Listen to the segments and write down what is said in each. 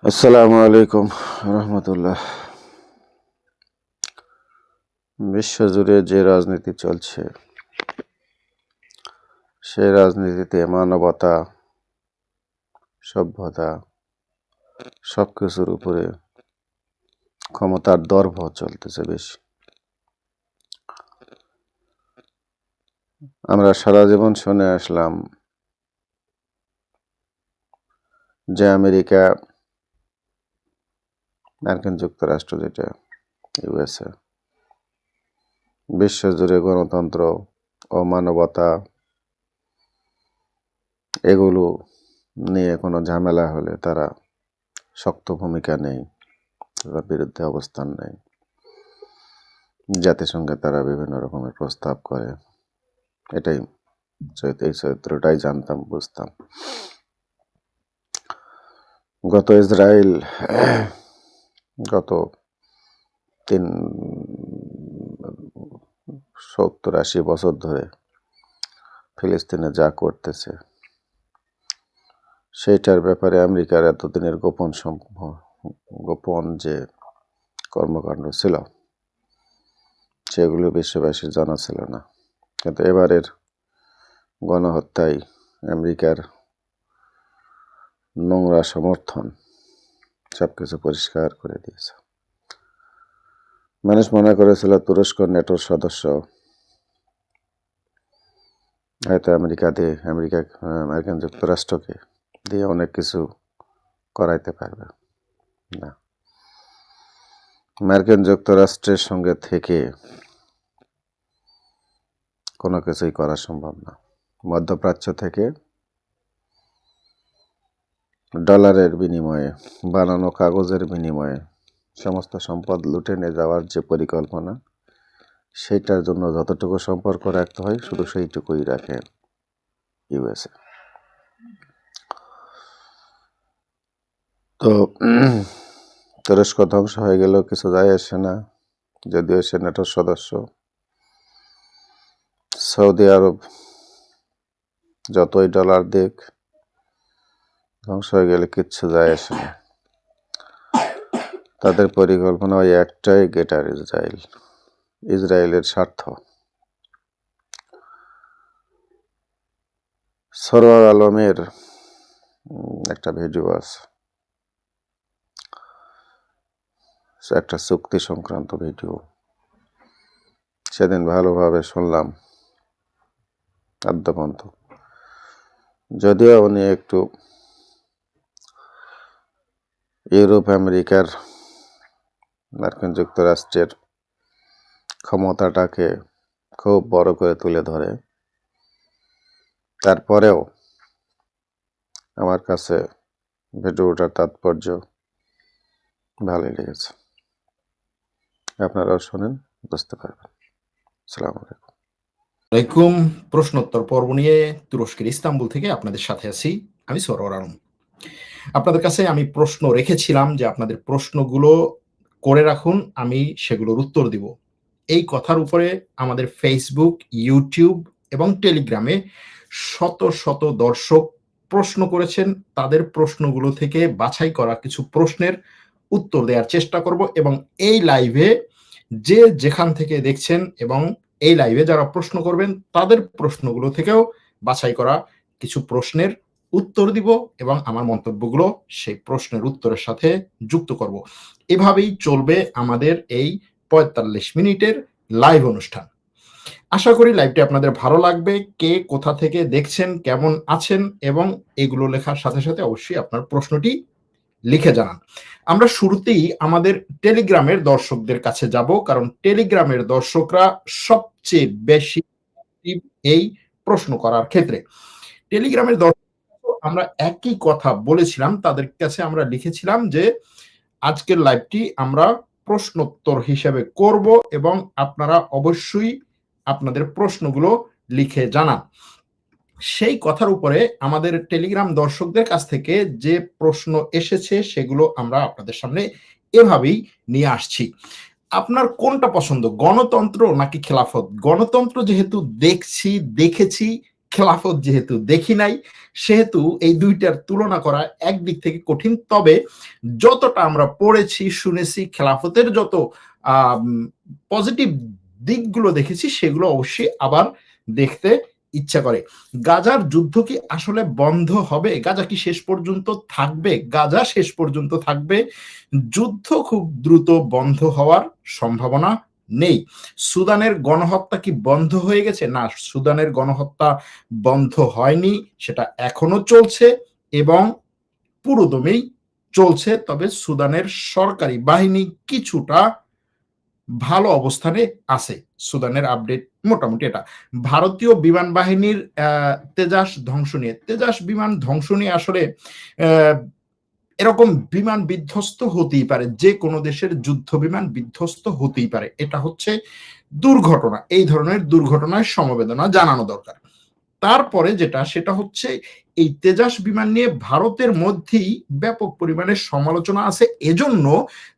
আসসালামু আলাইকুম রহমতুল্লাহ। বিশ্বজুড়ে যে রাজনীতি চলছে, সেই রাজনীতিতে মানবতা, সভ্যতা সবকিছুর উপরে ক্ষমতার দর্ভ চলতেছে বেশি। আমরা সারা জীবন শুনে আসলাম যে আমেরিকা, মার্কিন যুক্তরাষ্ট্র যেটা ইউএসএ, বিশ্বজুড়ে গণতন্ত্র ও মানবতা এগুলো নিয়ে কোনো ঝামেলা হলে তারা শক্ত ভূমিকা নেই, তার বিরুদ্ধে অবস্থান নেয়। জাতিসংঘে তারা বিভিন্ন রকমের প্রস্তাব করে। এই চরিত্রটাই জানতাম, বুঝতাম। ইসরায়েল গত 70-80 বছর ধরে ফিলিস্তিনে যা করতেছে, সেইটার ব্যাপারে আমেরিকার এতদিনের গোপন যে কর্মকাণ্ড ছিল, সেগুলো বিশ্ববাসীর জানা ছিল না। কিন্তু এবারের গণহত্যায় আমেরিকার নোংরা সমর্থন সবকিছু পরিষ্কার করে দিয়েছে। মানুষ মনে করেছিল তুরস্ক নেটোর সদস্য, হয়তো মার্কিন যুক্তরাষ্ট্রকে দিয়ে অনেক কিছু করাইতে পারবে না। মার্কিন যুক্তরাষ্ট্রের সঙ্গে থেকে কোনো কিছুই করা সম্ভব না। মধ্যপ্রাচ্য থেকে ডলারের বিনিময়ে, বানানো কাগজের বিনিময়ে সমস্ত সম্পদ লুটে নিয়ে যাওয়ার যে পরিকল্পনা, সেইটার জন্য যতটুকু সম্পর্ক রাখতে হয় শুধু সেইটুকুই রাখে ইউএসএ। তো তুরস্ক ধ্বংস হয়ে গেলেও কিছু যায় আসে না, যদিও সে নেটোর সদস্য। সৌদি আরব যতই ডলার দিক, ধ্বংস হয়ে গেলে কিচ্ছু যায় আসে না। তাদের পরিকল্পনা ওই একটাই, গ্রেটার ইসরায়েল, ইসরায়েলের স্বার্থ। সরওয়ার আলমের একটা ভিডিও আছে, একটা চুক্তি সংক্রান্ত ভিডিও, সেদিন ভালোভাবে শুনলাম আদ্যপন্ত। যদিও উনি একটু ইউরোপ আমেরিকার, মার্কিন যুক্তরাষ্ট্রের ক্ষমতাটাকে খুব বড় করে তুলে ধরে, তারপরেও আমার কাছে ভিডিওটার তাৎপর্য ভালোই লেগেছে। আপনারাও শোনেন, বুঝতে পারবেন। আসসালামু আলাইকুম। আলাইকুম। প্রশ্নোত্তর পর্ব নিয়ে তুরস্কের ইস্তাম্বুল থেকে আপনাদের সাথে আছি আমি সরওয়ার আলম। আপনাদের কাছে আমি প্রশ্ন রেখেছিলাম যে আপনাদের প্রশ্নগুলো করে রাখুন, আমি সেগুলোর উত্তর দিব। এই কথার উপরে আমাদের ফেসবুক, ইউটিউব এবং টেলিগ্রামে শত শত দর্শক প্রশ্ন করেছেন। তাদের প্রশ্নগুলো থেকে বাছাই করা কিছু প্রশ্নের উত্তর দেওয়ার চেষ্টা করব, এবং এই লাইভে যে যেখান থেকে দেখছেন এবং এই লাইভে যারা প্রশ্ন করবেন তাদের প্রশ্নগুলো থেকেও বাছাই করা কিছু প্রশ্নের উত্তর দিব এবং আমার মন্তব্যগুলো সেই প্রশ্নের উত্তরের সাথে যুক্ত করব। এভাবেই চলবে আমাদের এই ৪৫ মিনিটের লাইভ অনুষ্ঠান। আশা করি লাইভটি আপনাদের ভালো লাগবে। কে কোথা থেকে দেখছেন, কেমন আছেন, এবং এগুলো লেখার সাথে সাথে অবশ্যই আপনার প্রশ্নটি লিখে জানান। আমরা শুরুতেই আমাদের টেলিগ্রামের দর্শকদের কাছে যাব, কারণ টেলিগ্রামের দর্শকরা সবচেয়ে বেশি এই প্রশ্ন করার ক্ষেত্রে। টেলিগ্রামের দর্শক আমরা একই কথা বলেছিলাম, তাদের কাছে আমরা লিখেছিলাম যে আজকের লাইভটি আমরা প্রশ্নোত্তর হিসেবে করব এবং আপনারা অবশ্যই আপনাদের প্রশ্নগুলো লিখে জানান। সেই কথার উপরে আমাদের টেলিগ্রাম দর্শকদের কাছ থেকে যে প্রশ্ন এসেছে সেগুলো আমরা আপনাদের সামনে এভাবেই নিয়ে আসছি। আপনার কোনটা পছন্দ, গণতন্ত্র নাকি খেলাফত? গণতন্ত্র যেহেতু দেখেছি, খেলাফত যেহেতু দেখি নাই, সেহেতু এই দুইটার তুলনা করা একদিক থেকে কঠিন। তবে যতটা আমরা পড়েছি, শুনেছি, খেলাফতের যত পজিটিভ দিকগুলো দেখেছি, সেগুলো অবশ্যই আবার দেখতে ইচ্ছা করে। গাজার যুদ্ধ কি আসলে বন্ধ হবে? গাজা কি শেষ পর্যন্ত থাকবে? গাজা শেষ পর্যন্ত থাকবে। যুদ্ধ খুব দ্রুত বন্ধ হওয়ার সম্ভাবনা নেই। সুদানের গণহত্যা কি বন্ধ হয়ে গেছে? না, সুদানের গণহত্যা বন্ধ হয়নি, সেটা এখনো চলছে এবং পুরোদমেই চলছে। তবে সুদানের সরকারি বাহিনী কিছুটা ভালো অবস্থানে আছে। সুদানের আপডেট মোটামুটি এটা। ভারতীয় বিমান বাহিনীর তেজাস ধ্বংস নিয়ে, তেজাস বিমান ধ্বংস নিয়ে আসলে এরকম বিমান বিধ্বস্ত হতেই পারে, যে কোনো দেশের যুদ্ধ বিমান বিধ্বস্ত হতেই পারে। এটা হচ্ছে দুর্ঘটনা। এই ধরনের দুর্ঘটনায় সমবেদনা জানানো দরকার। তারপরে যেটা, সেটা হচ্ছে এই তেজাস বিমান নিয়ে ভারতের মধ্যেই ব্যাপক পরিমাণে সমালোচনা আছে, এজন্য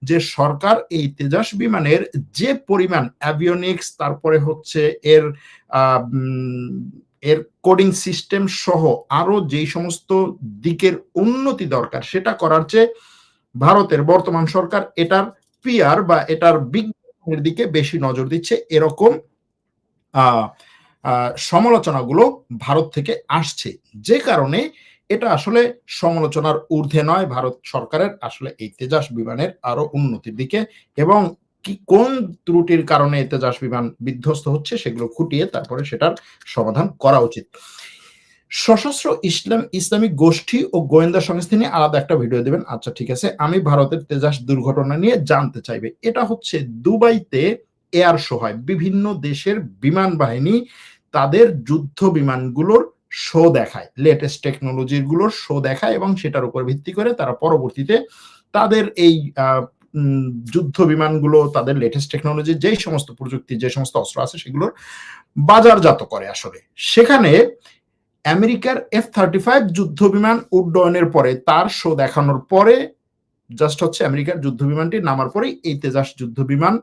যে সরকার এই তেজাস বিমানের যে পরিমাণ অ্যাভিওনিক্স, তারপরে হচ্ছে এর এর কোডিং সিস্টেম সহ আরো যেই সমস্ত দিকের উন্নতি দরকার, সেটা করার চেয়ে ভারতের বর্তমান সরকার এটার পিআর বা এটার বিজ্ঞানের দিকে বেশি নজর দিচ্ছে। এরকম সমালোচনাগুলো ভারত থেকে আসছে, যে কারণে এটা আসলে সমালোচনার ঊর্ধ্বে নয়। ভারত সরকারের আসলে এই তেজাস বিমানের আরো উন্নতির দিকে এবং কি কোন ত্রুটির কারণে তেজাস বিমান বিধ্বস্ত হচ্ছে সেগুলো খুঁটিয়ে তারপরে সেটার সমাধান করা উচিত। সশস্ত্র ইসলামিক গোষ্ঠী ও গোয়েন্দা সংস্থা নিয়ে আলাদা একটা ভিডিও দেবেন। আচ্ছা, ঠিক আছে, আমি ভারতের তেজাস দুর্ঘটনা নিয়ে জানতে চাইবে। এটা হচ্ছে দুবাইতে এয়ার শো হয়, বিভিন্ন দেশের বিমান বাহিনী তাদের যুদ্ধ বিমানগুলোর শো দেখায়, লেটেস্ট টেকনোলজির গুলোর শো দেখায় এবং সেটার উপর ভিত্তি করে তারা পরবর্তীতে তাদের এই যুদ্ধ বিমানগুলো, তাদের লেটেস্ট টেকনোলজি, যেই সমস্ত প্রযুক্তি, যে সমস্ত অস্ত্র আছে সেগুলোর বাজারজাত করে। আসলে সেখানে আমেরিকার F-35 যুদ্ধ বিমান উড্ডয়নের পরে, তার শো দেখানোর পরে, জাস্ট হচ্ছে আমেরিকার যুদ্ধ বিমানটি নামার পরেই এই তেজাস যুদ্ধ বিমান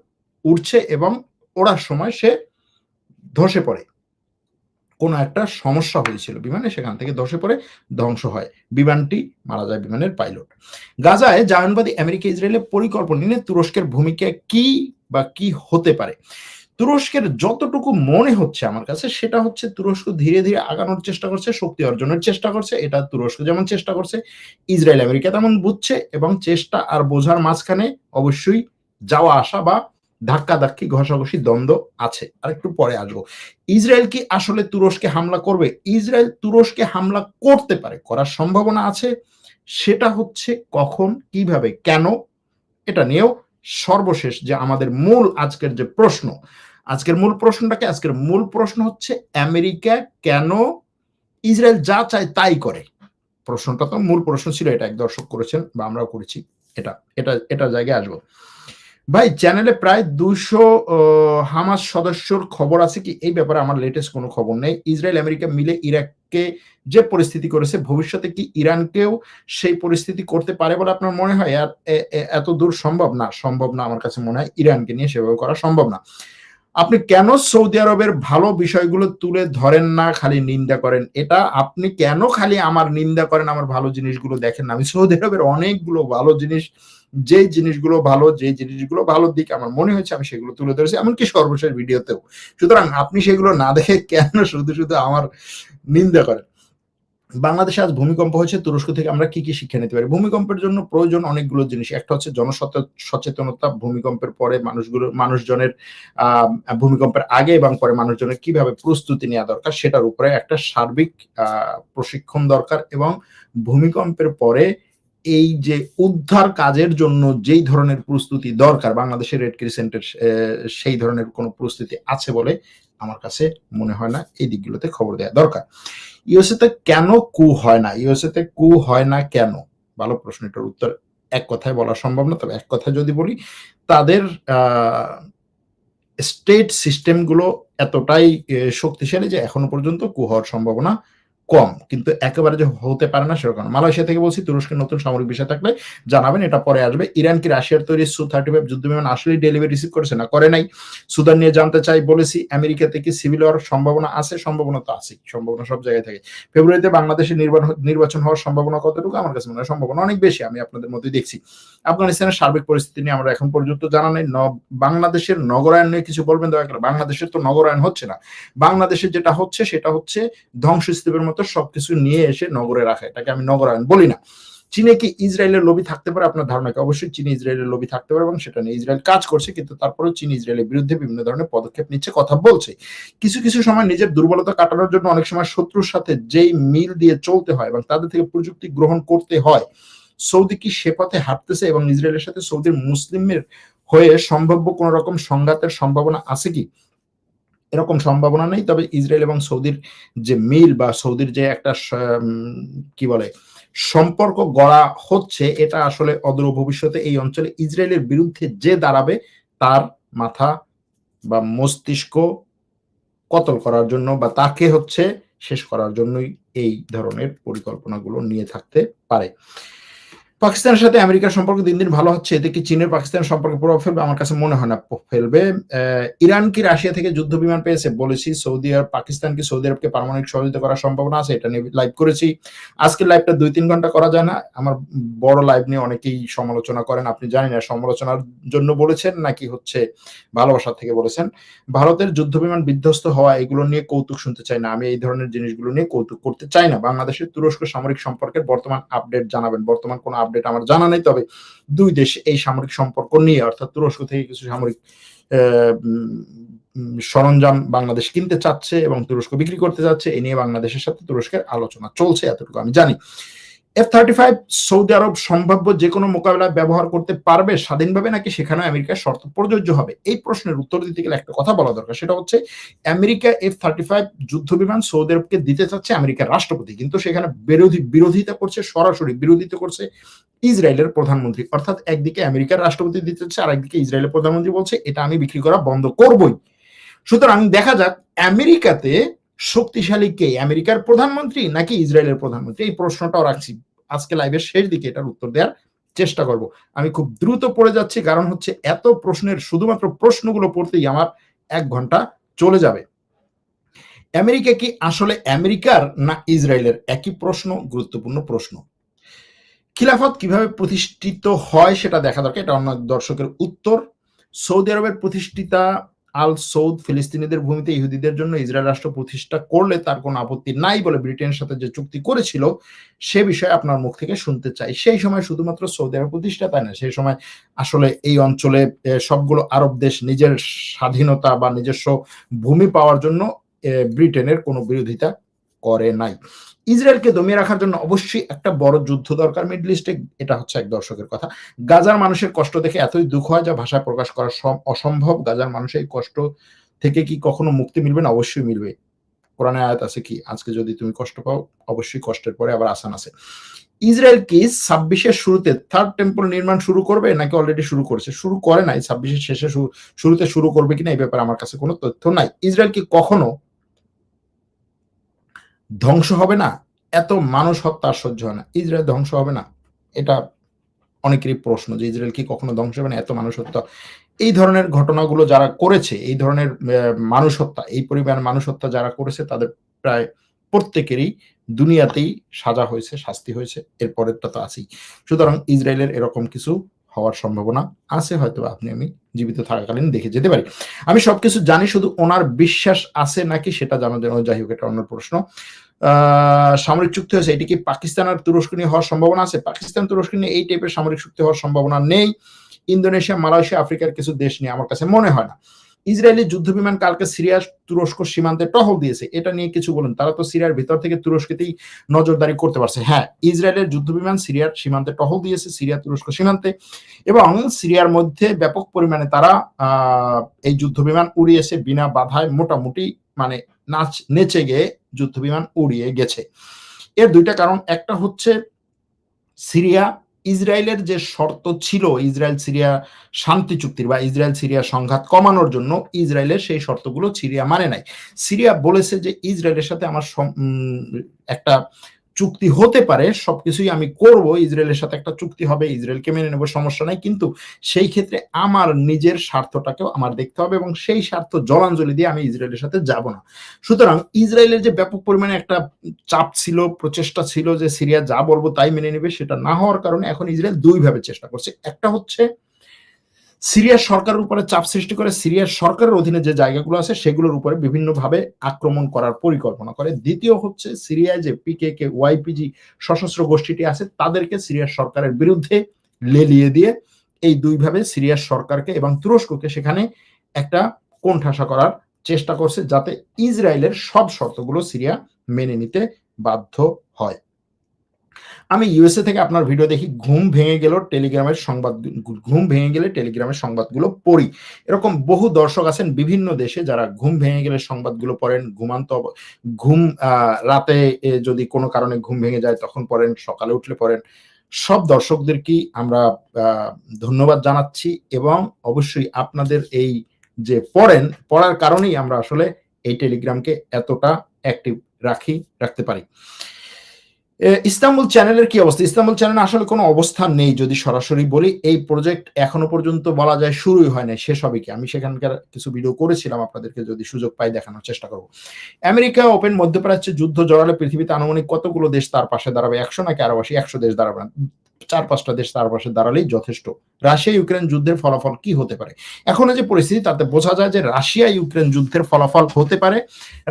উঠছে এবং ওড়ার সময় সে ধসে পড়ে। কোন একটা সমস্যা হয়েছিল বিমানে, সেখান থেকে ধসে পড়ে ধ্বংস হয় বিমানটি, মারা যায় বিমানের পাইলট। গাজায় জায়নবাদী আমেরিকা ইসরায়েলের পরিকল্পনা নিয়ে তুরস্কের ভূমিকা কি বা কি হতে পারে? তুরস্কের যতটুকু মনে হচ্ছে আমার কাছে, সেটা হচ্ছে তুরস্ক ধীরে ধীরে আগানোর চেষ্টা করছে, শক্তি অর্জনের চেষ্টা করছে। এটা তুরস্ক যেমন চেষ্টা করছে, ইসরায়েল আমেরিকা তেমন বুঝছে, এবং চেষ্টা আর বোঝার মাঝখানে অবশ্যই যাওয়া আসা বা ধাক্কাধাক্কি, ঘষাঘষি, দ্বন্দ্ব আছে। আর একটু পরে আসবো। ইসরায়েল কি আসলে তুরস্কে হামলা করবে? ইসরায়েল তুরস্কে হামলা করতে পারে, করার সম্ভাবনা আছে। সেটা হচ্ছে কখন, কিভাবে, কেন, এটা নিয়েও সর্বশেষ যে আমাদের মূল আজকের যে প্রশ্ন, আজকের মূল প্রশ্নটাকে, আজকের মূল প্রশ্ন হচ্ছে আমেরিকা কেন ইসরায়েল যা চায় তাই করে? প্রশ্নটা তো মূল প্রশ্ন ছিল, এটা এক দর্শক করেছেন বা আমরাও করেছি। এটা জায়গায় আসবো। ভাই, চ্যানেলে প্রায় 200 হামাস সদস্যর খবর আছে কি? এই ব্যাপারে আমার লেটেস্ট কোনো খবর নেই। ইসরায়েল আমেরিকা মিলে ইরাককে যে পরিস্থিতি করেছে, ভবিষ্যতে কি ইরানকেও সেই পরিস্থিতি করতে পারে বলে আপনার মনে হয়? আর এত দূর সম্ভব না, সম্ভব না। আমার কাছে মনে হয় ইরানকে নিয়ে সেভাবে করা সম্ভব না। আপনি কেন সৌদি আরবের ভালো বিষয়গুলো তুলে ধরেন না, খালি নিন্দা করেন? এটা আপনি কেন খালি আমার নিন্দা করেন, আমার ভালো জিনিসগুলো দেখেন না? আমি সৌদি আরবের অনেকগুলো ভালো জিনিস, যে জিনিসগুলো ভালো দিক আমার মনে হয়েছে, আমি সেগুলো তুলে ধরেছি, এমনকি সর্বশেষ ভিডিওতেও। সুতরাং আপনি সেগুলো না দেখে কেন শুধু শুধু আমার নিন্দা করেন? বাংলাদেশে আজ ভূমিকম্প হয়েছে, তুরস্ক থেকে আমরা কি কি শিক্ষা নিতে পারি? ভূমিকম্পের জন্য প্রয়োজন অনেকগুলো জিনিস। একটা হচ্ছে জনসচেতনতা। ভূমিকম্পের পরে মানুষজনের ভূমিকম্পের আগে এবং পরে মানুষজনের কিভাবে প্রস্তুতি নেওয়া দরকার, সেটার উপরে একটা সার্বিক প্রশিক্ষণ দরকার। এবং ভূমিকম্পের পরে এই যে উদ্ধার কাজের জন্য যেই ধরনের প্রস্তুতি দরকার, বাংলাদেশের রেড ক্রিসেন্টের সেই ধরনের কোনো প্রস্তুতি আছে বলে আমার কাছে মনে হয় না। এই দিকগুলোতে খবর দেওয়া দরকার। ইউএসএতে কেন কু হয় না? ইউএসএতে কু হয় না কেন? ভালো প্রশ্ন। এটার উত্তর এক কথায় বলা সম্ভব না, তবে এক কথায় যদি বলি, তাদের স্টেট সিস্টেম গুলো এতটাই শক্তিশালী যে এখনো পর্যন্ত কু হওয়ার সম্ভাবনা কম, কিন্তু একেবারে যে হতে পারে না সেরকম না। মালয়েশিয়া থেকে বলছি, তুরস্কের নতুন সামরিক বিষয় থাকলে জানাবেন, এটা পরে আসবে। ইরান কি রাশিয়ার তৈরি সু-35 যুদ্ধবিমান আসলেই ডেলিভারি রিসিভ করেছে? না, করে নাই। সুদান নিয়ে জানতে চাই, বলেছি। আমেরিকাতে কি সিভিল ওয়ার সম্ভাবনা আছে? সম্ভাবনা তো আছেই, সম্ভাবনা সব জায়গায় থাকে। ফেব্রুয়ারিতে বাংলাদেশে নির্বাচন হওয়ার সম্ভাবনা কতটুকু? আমার কাছে মনে হয় সম্ভাবনা অনেক বেশি, আমি আপনাদের মধ্যে দেখছি। আফগানিস্তানের সার্বিক পরিস্থিতি নিয়ে আমরা এখন পর্যন্ত জানা নেই। বাংলাদেশের নগরায়ন নিয়ে কিছু বলবেন দয়া করে? বাংলাদেশের তো নগরায়ন হচ্ছে না। বাংলাদেশে যেটা হচ্ছে সেটা হচ্ছে ধ্বংসস্তূপের মতো সবকিছু নিয়ে এসে নগরে রাখা, এটাকে আমি নগরায়ন বলি না। চীনে কি ইসরায়েলের লবি থাকতে পারে? আপনার ধারণা কি? অবশ্যই চীনে ইসরায়েলের লবি থাকতে পারে এবং সেটা নিয়ে ইসরায়েল কাজ করছে, কিন্তু তারপরেও চীন ইসরায়েলের বিরুদ্ধে বিভিন্ন ধরনের পদক্ষেপ নিচ্ছে, কথা বলছে। কিছু কিছু সময় নিজের দুর্বলতা কাটানোর জন্য অনেক সময় শত্রুর সাথে যেই মিল দিয়ে চলতে হয় এবং তাদের থেকে প্রযুক্তি গ্রহণ করতে হয়, সৌদি কি সে পথে হাঁটতেছে এবং ইসরায়েলের সাথে সৌদির মুসলিমের হয়ে সম্ভাব্য কোন রকম সংঘাতের সম্ভাবনা আছে কি? এরকম সম্ভাবনা নেই। তবে ইসরায়েল এবং সৌদির যে মিল বা সৌদির যে একটা কি বলে সম্পর্ক গড়া হচ্ছে, এটা আসলে অদূর ভবিষ্যতে এই অঞ্চলে ইসরায়েলের বিরুদ্ধে যে দাঁড়াবে তার মাথা বা মস্তিষ্ক কতল করার জন্য বা তাকে হচ্ছে শেষ করার জন্যই এই ধরনের পরিকল্পনাগুলো নিয়ে থাকতে পারে। পাকিস্তানের সাথে আমেরিকার সম্পর্ক দিন দিন ভালো হচ্ছে, এতে কি চীনের পাকিস্তানের সম্পর্কে প্রভাব ফেলবে? আমার কাছে মনে হয় না ফেলবে। ইরান কি রাশিয়া থেকে যুদ্ধ বিমান পেয়েছে? বলেছি। সৌদি আরব, পাকিস্তান কি সৌদি আরবকে পারমাণবিক সহযোগিতা করার সম্ভাবনা আছে? এটা নিয়ে লাইভ করেছি। আজকের লাইভটা 2-3 ঘন্টা করা যায় না? আমার বড় লাইভ নিয়ে অনেকেই সমালোচনা করেন, আপনি জানি না সমালোচনার জন্য বলেছেন নাকি হচ্ছে ভালোবাসার থেকে বলেছেন। ভারতের যুদ্ধ বিমান বিধ্বস্ত হওয়া, এগুলো নিয়ে কৌতুক শুনতে চাই না, আমি এই ধরনের জিনিসগুলো নিয়ে কৌতুক করতে চাই না। বাংলাদেশের তুরস্ক সামরিক সম্পর্কের বর্তমান আপডেট জানাবেন। বর্তমান কোনো আপডেট আমার জানা নেই, তবে দুই দেশ এই সামরিক সম্পর্ক নিয়ে, অর্থাৎ তুরস্ক থেকে কিছু সামরিক সরঞ্জাম বাংলাদেশ কিনতে চাচ্ছে এবং তুরস্ক বিক্রি করতে যাচ্ছে, এ নিয়ে বাংলাদেশের সাথে তুরস্কের আলোচনা চলছে, এতটুকু আমি জানি। F-35 সৌদি আরব সম্ভাব্য যে কোনো মোকাবেলায় ব্যবহার করতে পারবে স্বাধীনভাবে, নাকি সেখানে আমেরিকার শর্ত প্রযোজ্য হবে? এই প্রশ্নের উত্তর দিতে গেলে একটা কথা বলা দরকার, সেটা হচ্ছে আমেরিকা F-35 যুদ্ধ বিমান সৌদি আরবকে দিতে চাচ্ছে আমেরিকার রাষ্ট্রপতি, কিন্তু সেখানে বিরোধিতা করছে, সরাসরি বিরোধিতা করছে ইসরায়েলের প্রধানমন্ত্রী। অর্থাৎ একদিকে আমেরিকার রাষ্ট্রপতি দিতে চাচ্ছে আর একদিকে ইসরায়েলের প্রধানমন্ত্রী বলছে এটা আমি বিক্রি করা বন্ধ করবই। সুতরাং দেখা যাক আমেরিকাতে শক্তিশালী কে, আমেরিকার প্রধানমন্ত্রী নাকি ইসরায়েলের প্রধানমন্ত্রী? এই প্রশ্নটাও রাখছি, আজকে লাইভের শেষ দিকে এটার উত্তর দেওয়ার চেষ্টা করব। আমি খুব দ্রুত পড়ে যাচ্ছি, কারণ হচ্ছে এত প্রশ্নের শুধুমাত্র প্রশ্নগুলো পড়তেই আমার 1 ঘন্টা চলে যাবে। আমেরিকা কি আসলে আমেরিকার না ইসরায়েলের? একই প্রশ্ন, গুরুত্বপূর্ণ প্রশ্ন। খিলাফত কিভাবে প্রতিষ্ঠিত হয় সেটা দেখা দরকার, এটা অন্য দর্শকের উত্তর। সৌদি আরবের প্রতিষ্ঠিতা আল সৌদ ফিলিস্তিনিদের ভূমিতে ইহুদিদের জন্য ইসরায়েল রাষ্ট্র প্রতিষ্ঠা করলে তার কোনো আপত্তি নাই বলে ব্রিটেনের সাথে যে চুক্তি করেছিল সে বিষয়ে আপনার মুখ থেকে শুনতে চাই। সেই সময় শুধুমাত্র সৌদি আরব প্রতিষ্ঠা, তাই না, সেই সময় আসলে এই অঞ্চলে সবগুলো আরব দেশ নিজের স্বাধীনতা বা নিজস্ব ভূমি পাওয়ার জন্য ব্রিটেনের কোনো বিরোধিতা করে নাই। ইসরায়েলকে দমিয়ে রাখার জন্য অবশ্যই একটা বড় যুদ্ধ দরকার মিডল ইস্টে, এটা হচ্ছে এক দর্শকের কথা। গাজার মানুষের কষ্ট দেখে এতই দুঃখ হয় যা ভাষায় প্রকাশ করা অসম্ভব। গাজার মানুষের এই কষ্ট থেকে কি কখনো মুক্তি মিলবে না? অবশ্যই মিলবে। কোরআনে আয়াত আছে কি, আজকে যদি তুমি কষ্ট পাও অবশ্যই কষ্টের পরে আবার আসান আছে। ইসরায়েল কি 26-এর শুরুতে থার্ড টেম্পল নির্মাণ শুরু করবে নাকি অলরেডি শুরু করেছে? শুরু করে নাই, 26-এর শেষে শুরুতে শুরু করবে কিনা এই ব্যাপারে আমার কাছে কোনো তথ্য নাই। ইসরায়েল কি কখনো ধ্বংস হবে না? এত মানুষ হত্যা আর সহ্য হয় না। ইসরায়েল ধ্বংস হবে না? এটা অনেকেরই প্রশ্ন যে ইসরায়েল কি কখনো ধ্বংস হবে না? এত মানুষ হত্যা। এই ধরনের ঘটনাগুলো যারা করেছে, এই ধরনের মানুষ হত্যা, এই পরিমাণ মানুষ হত্যা যারা করেছে তাদের প্রায় প্রত্যেকেরই দুনিয়াতেই সাজা হয়েছে, শাস্তি হয়েছে। এর পরেরটা তো আছেই। সুতরাং ইসরায়েলের এরকম কিছু হওয়ার সম্ভাবনা আছে, হয়তো আপনি আমি জীবিত থাকাকালীন দেখে যেতে পারি। আমি সবকিছু জানি, শুধু ওনার বিশ্বাস আছে নাকি সেটা জানার জন্য, যাই হোক এটা অন্য প্রশ্ন। সামরিক চুক্তি হয়েছে, এটি কি পাকিস্তান আর তুরস্ক নিয়ে হওয়ার সম্ভাবনা আছে? পাকিস্তান তুরস্ক নিয়ে এই টাইপের সামরিক চুক্তি হওয়ার সম্ভাবনা নেই। ইন্দোনেশিয়া, মালয়েশিয়া, আফ্রিকার কিছু দেশ নিয়ে আমার কাছে মনে হয় না। ইসরায়েলি যুদ্ধ বিমান কালকে সিরিয়া তুরস্ক সীমান্তে টহল দিয়েছে, এটা নিয়ে কিছু বলুন। তারা তো সিরিয়ার ভিতর থেকে তুরস্কেতেই নজরদারি করতে পারছে। হ্যাঁ, ইসরায়েলের যুদ্ধ বিমান সিরিয়ার সীমান্তে টহল দিয়েছে, সিরিয়া তুরস্ক সীমান্তে, এবং সিরিয়ার মধ্যে ব্যাপক পরিমাণে তারা এই যুদ্ধ বিমান উড়িয়েছে বিনা বাধায়, মোটামুটি মানে নেচে গিয়ে যুদ্ধ বিমান উড়িয়ে গেছে। এর দুইটা কারণ, একটা হচ্ছে সিরিয়া ইসরায়েলের যে শর্ত ছিল ইসরায়েল সিরিয়া শান্তি চুক্তির বা ইসরায়েল সিরিয়া সংঘাত কমানোর জন্য, ইসরায়েলের সেই শর্তগুলো সিরিয়া মানে নাই। সিরিয়া বলেছে যে ইসরায়েলের সাথে আমার একটা চুক্তি হতে পারে, সবকিছুই আমি করব, ইসরায়েলের সাথে একটা চুক্তি হবে, ইসরায়েলকে মেনে নেব, সমস্যা নাই, কিন্তু সেই ক্ষেত্রে আমার নিজের স্বার্থটাকেও আমার দেখতে হবে এবং সেই স্বার্থ জলাঞ্জলি দিয়ে আমি ইসরায়েলের সাথে যাব না। সুতরাং ইসরায়েলের যে ব্যাপক পরিমাণে একটা চাপ ছিল, প্রচেষ্টা ছিল যে সিরিয়া যা বলবো তাই মেনে নেবে, সেটা না হওয়ার কারণে এখন ইসরায়েল দুইভাবে চেষ্টা করছে। একটা হচ্ছে সিরিয়ার সরকারের উপরে চাপ সৃষ্টি করে সিরিয়ার সরকারের অধীনে যে জায়গাগুলো আছে সেগুলোর উপরে বিভিন্নভাবে আক্রমণ করার পরিকল্পনা করে। দ্বিতীয় হচ্ছে সিরিয়ায় যে পিকেকে ওয়াইপিজি সশস্ত্র গোষ্ঠীটি আছে তাদেরকে সিরিয়ার সরকারের বিরুদ্ধে লেলিয়ে দিয়ে এই দুইভাবে সিরিয়ার সরকারকে এবং তুরস্ককে সেখানে একটা কোণঠাসা করার চেষ্টা করছে, যাতে ইসরায়েলের সব শর্তগুলো সিরিয়া মেনে নিতে বাধ্য হয়। আমি ইউএসএ থেকে আপনার ভিডিও দেখি, ঘুম ভেঙে গেলে টেলিগ্রামের সংবাদগুলো পড়ি। এরকম বহু দর্শক আছেন বিভিন্ন দেশে যারা ঘুম ভেঙে গেলে সংবাদগুলো পড়েন, রাতে যদি কোনো কারণে ঘুম ভেঙে যায় তখন পড়েন, সকালে উঠলে পড়েন। সব দর্শকদেরকেই আমরা ধন্যবাদ জানাচ্ছি এবং অবশ্যই আপনাদের এই যে পড়ার কারণেই আমরা আসলে এই টেলিগ্রামকে এতটা অ্যাক্টিভ রাখতে পারি। ইস্তাম্বুল চ্যানেলের কি অবস্থা? ইস্তাম্বুল চ্যানেলে আসলে কোনো অবস্থান নেই যদি সরাসরি বলি। এই প্রজেক্ট এখনো পর্যন্ত বলা যায় শুরুই হয় নাই, শেষ হবে কি। আমি সেখানকার কিছু ভিডিও করেছিলাম, আপনাদেরকে যদি সুযোগ পাই দেখানোর চেষ্টা করব। আমেরিকা ওপেন মধ্যপ্রাচ্যে যুদ্ধ জড়ালে পৃথিবীতে আনুমানিক কতগুলো দেশ তার পাশে দাঁড়াবে? 100 নাকি আরো বেশি? 100 দেশ দাঁড়াবে না, 4-5টা দেশ তার পাশে দাঁড়ালেই যথেষ্ট। রাশিয়া ইউক্রেন যুদ্ধের ফলাফল কি হতে পারে? এখন যে পরিস্থিতি তাতে বোঝা যায় যে রাশিয়া ইউক্রেন যুদ্ধের ফলাফল হতে পারে